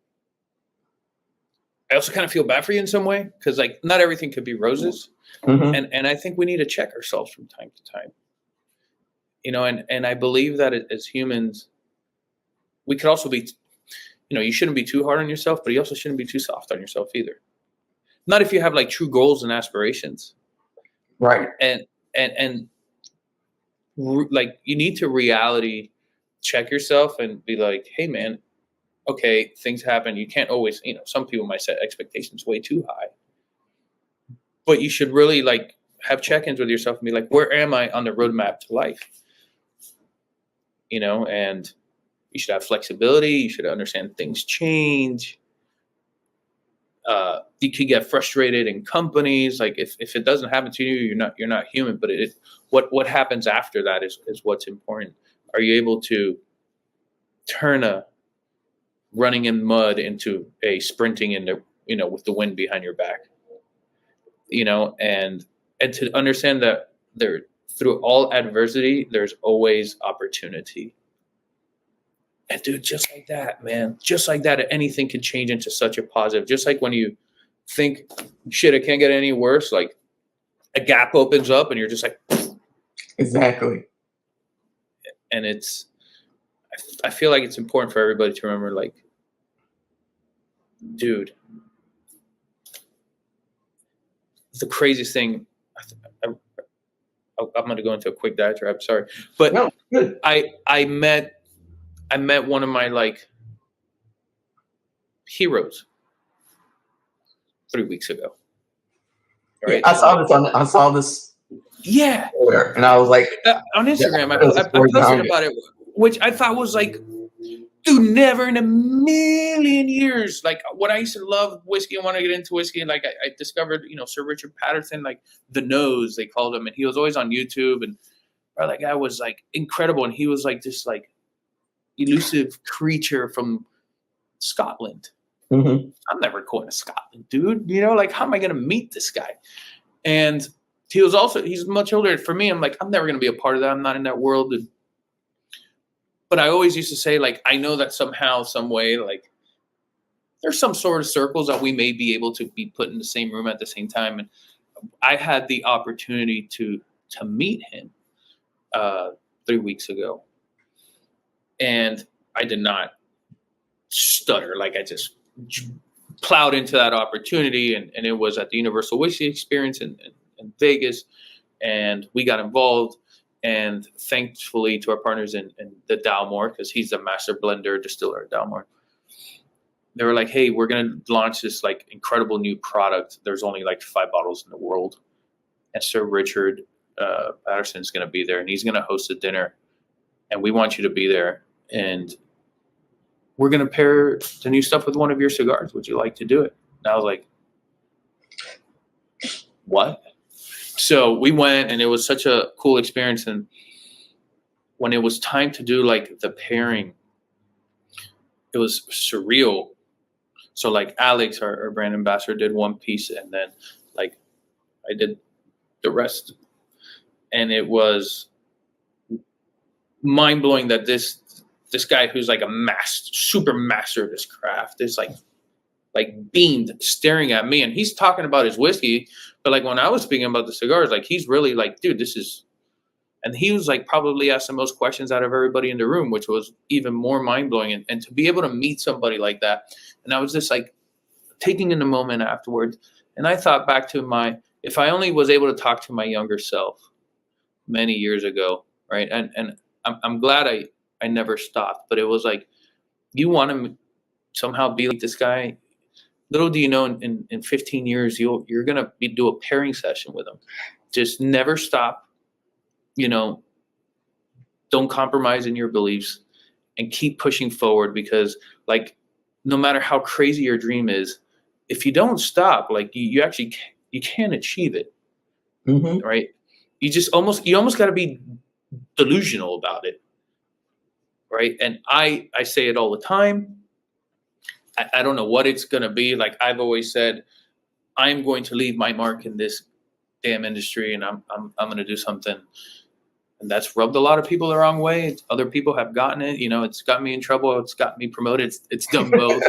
I also kind of feel bad for you in some way, because like not everything could be roses. Mm-hmm. And I think we need to check ourselves from time to time. And I believe that as humans, we could also be, you shouldn't be too hard on yourself, but you also shouldn't be too soft on yourself either. Not if you have like true goals and aspirations. Right. And like you need to reality check yourself and be like, hey man, okay, things happen. You can't always, some people might set expectations way too high, but you should really like have check-ins with yourself and be like, where am I on the roadmap to life? And you should have flexibility. You should understand things change. You could get frustrated in companies. Like if it doesn't happen to you, you're not human. But what happens after that is what's important. Are you able to turn a running in mud into a sprinting in the with the wind behind your back? And to understand that through all adversity, there's always opportunity. And dude, just like that, man, just like that, anything can change into such a positive. Just like when you think, shit, it can't get any worse, like a gap opens up and you're just like, exactly. And I feel like it's important for everybody to remember, like, dude, the craziest thing, I'm going to go into a quick diatribe, sorry. But no, good. I met one of my like heroes 3 weeks ago. Right? Yeah, I saw this. Yeah. And I was like, on Instagram, I posted about it, which I thought was like, dude, never in a million years. Like when I used to love whiskey and want to get into whiskey, like I discovered, Sir Richard Patterson, like the Nose, they called him, and he was always on YouTube, and that guy was like incredible, and he was like this like elusive creature from Scotland. Mm-hmm. I'm never going to Scotland, dude. Like how am I going to meet this guy? And he's much older. For me, I'm like, I'm never going to be a part of that. I'm not in that world. But I always used to say, like, I know that somehow, some way, like, there's some sort of circles that we may be able to be put in the same room at the same time. And I had the opportunity to meet him 3 weeks ago. And I did not stutter. Like, I just plowed into that opportunity. And it was at the Universal Whiskey Experience in Vegas. And we got involved. And thankfully to our partners in the Dalmore, because he's a master blender distiller at Dalmore, they were like, hey, we're going to launch this like incredible new product. There's only like 5 bottles in the world. And Sir Richard Patterson is going to be there, and he's going to host a dinner. And we want you to be there. And we're going to pair the new stuff with one of your cigars. Would you like to do it? And I was like, what? So we went, and it was such a cool experience. And when it was time to do like the pairing, it was surreal. So like Alex, our brand ambassador, did one piece, and then like I did the rest, and it was mind blowing that this guy who's like a super master of his craft is like beamed staring at me, and he's talking about his whiskey, but like when I was speaking about the cigars, like he's really like, dude, this is. And he was like probably asked the most questions out of everybody in the room, which was even more mind blowing. And to be able to meet somebody like that, and I was just like taking in the moment afterwards. And I thought back to if I only was able to talk to my younger self many years ago, right? And I'm glad I never stopped. But it was like, you want to somehow be like this guy. Little do you know, in 15 years, you're gonna do a pairing session with him. Just never stop. You know, don't compromise in your beliefs and keep pushing forward, because like, no matter how crazy your dream is, if you don't stop, like you can't achieve it. Mm-hmm. Right. You almost got to be delusional about it. Right. And I say it all the time. I don't know what it's going to be. Like I've always said, I'm going to leave my mark in this damn industry, and I'm going to do something. And that's rubbed a lot of people the wrong way. Other people have gotten it. You know, it's got me in trouble. It's got me promoted. It's done both.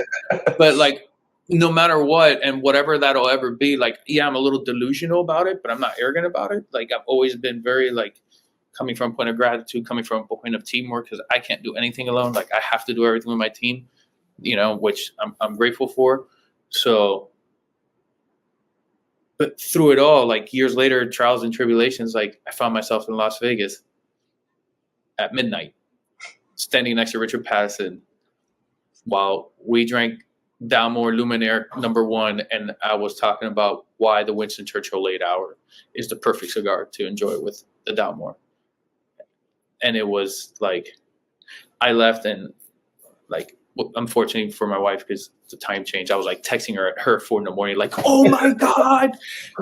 But like, no matter what, and whatever that'll ever be, like, yeah, I'm a little delusional about it, but I'm not arrogant about it. Like, I've always been very like coming from a point of gratitude, coming from a point of teamwork, because I can't do anything alone. Like, I have to do everything with my team, you know, which I'm grateful for. So, but through it all, like years later, trials and tribulations, like I found myself in Las Vegas at midnight, standing next to Richard Patterson while we drank Dalmore Luminaire #1, and I was talking about why the Winston Churchill Late Hour is the perfect cigar to enjoy with the Dalmore. And it was like, I left, and like, unfortunately for my wife, because the time change, I was like texting her at 4 a.m, like, oh my God,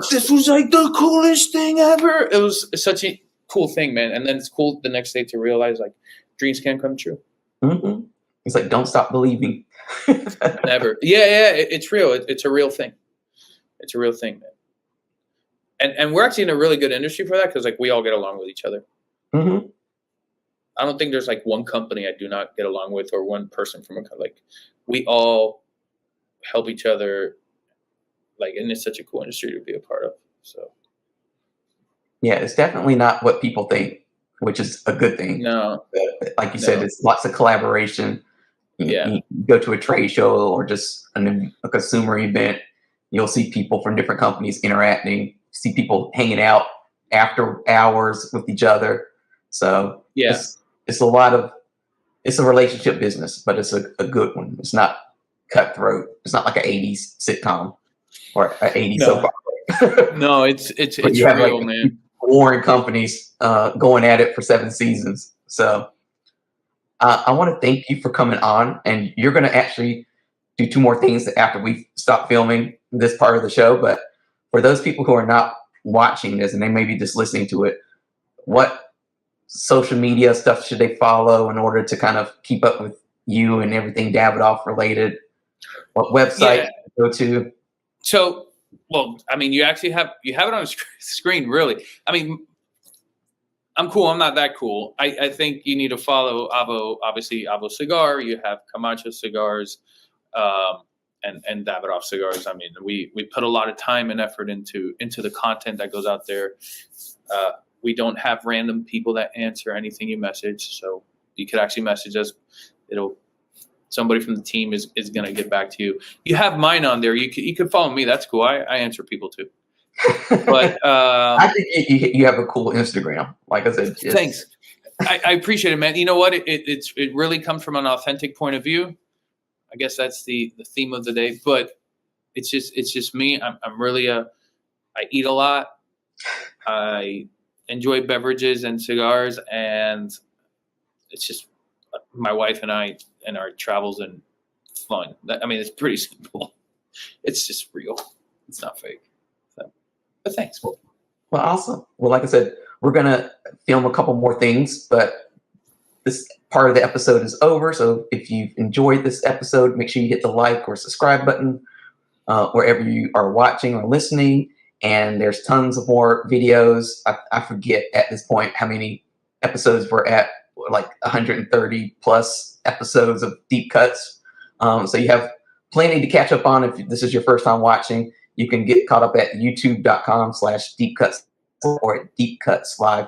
this was like the coolest thing ever. It was such a cool thing, man. And then it's cool the next day to realize like dreams can come true. Mm-hmm. It's like, don't stop believing. Never. Yeah. It's real. It's a real thing. It's a real thing, man. And we're actually in a really good industry for that, because like we all get along with each other. Mm-hmm. I don't think there's like one company I do not get along with, or one person from like, we all help each other. Like, and it's such a cool industry to be a part of. So. Yeah, it's definitely not what people think, which is a good thing. No. But like you said, it's lots of collaboration. You go to a trade show or just a consumer event, you'll see people from different companies interacting, see people hanging out after hours with each other. So it's a relationship business, but it's a good one. It's not cutthroat. It's not like an 80s sitcom or an 80s soap opera. No, it's real, like, man. Warring companies going at it for 7 seasons. So I want to thank you for coming on, and you're going to actually do 2 more things after we stop filming this part of the show. But for those people who are not watching this and they may be just listening to it, what social media stuff should they follow in order to kind of keep up with you and everything Davidoff related? What website go to? So, well, I mean, you actually have it on the screen, really. I mean, I'm cool. I'm not that cool. I think you need to follow AVO, obviously AVO Cigar. You have Camacho Cigars, and Davidoff Cigars. I mean, we put a lot of time and effort into the content that goes out there. We don't have random people that answer anything you message, so you could actually message us. Somebody from the team is going to get back to you. You have mine on there. You could follow me. That's cool. I answer people too. But I think you have a cool Instagram. Like I said, thanks. I appreciate it, man. You know what? It really comes from an authentic point of view. I guess that's the theme of the day. But it's just me. I'm really I eat a lot. I enjoy beverages and cigars, and it's just my wife and I and our travels and fun. I mean, it's pretty simple. It's just real. It's not fake. So, but thanks. Well, awesome. Well, like I said, we're going to film a couple more things, but this part of the episode is over. So if you've enjoyed this episode, make sure you hit the like or subscribe button wherever you are watching or listening. And there's tons of more videos. I forget at this point how many episodes we're at, like 130 plus episodes of deep cuts. So you have plenty to catch up on. If this is your first time watching, you can get caught up at youtube.com/deepcuts or at Deep Cuts Live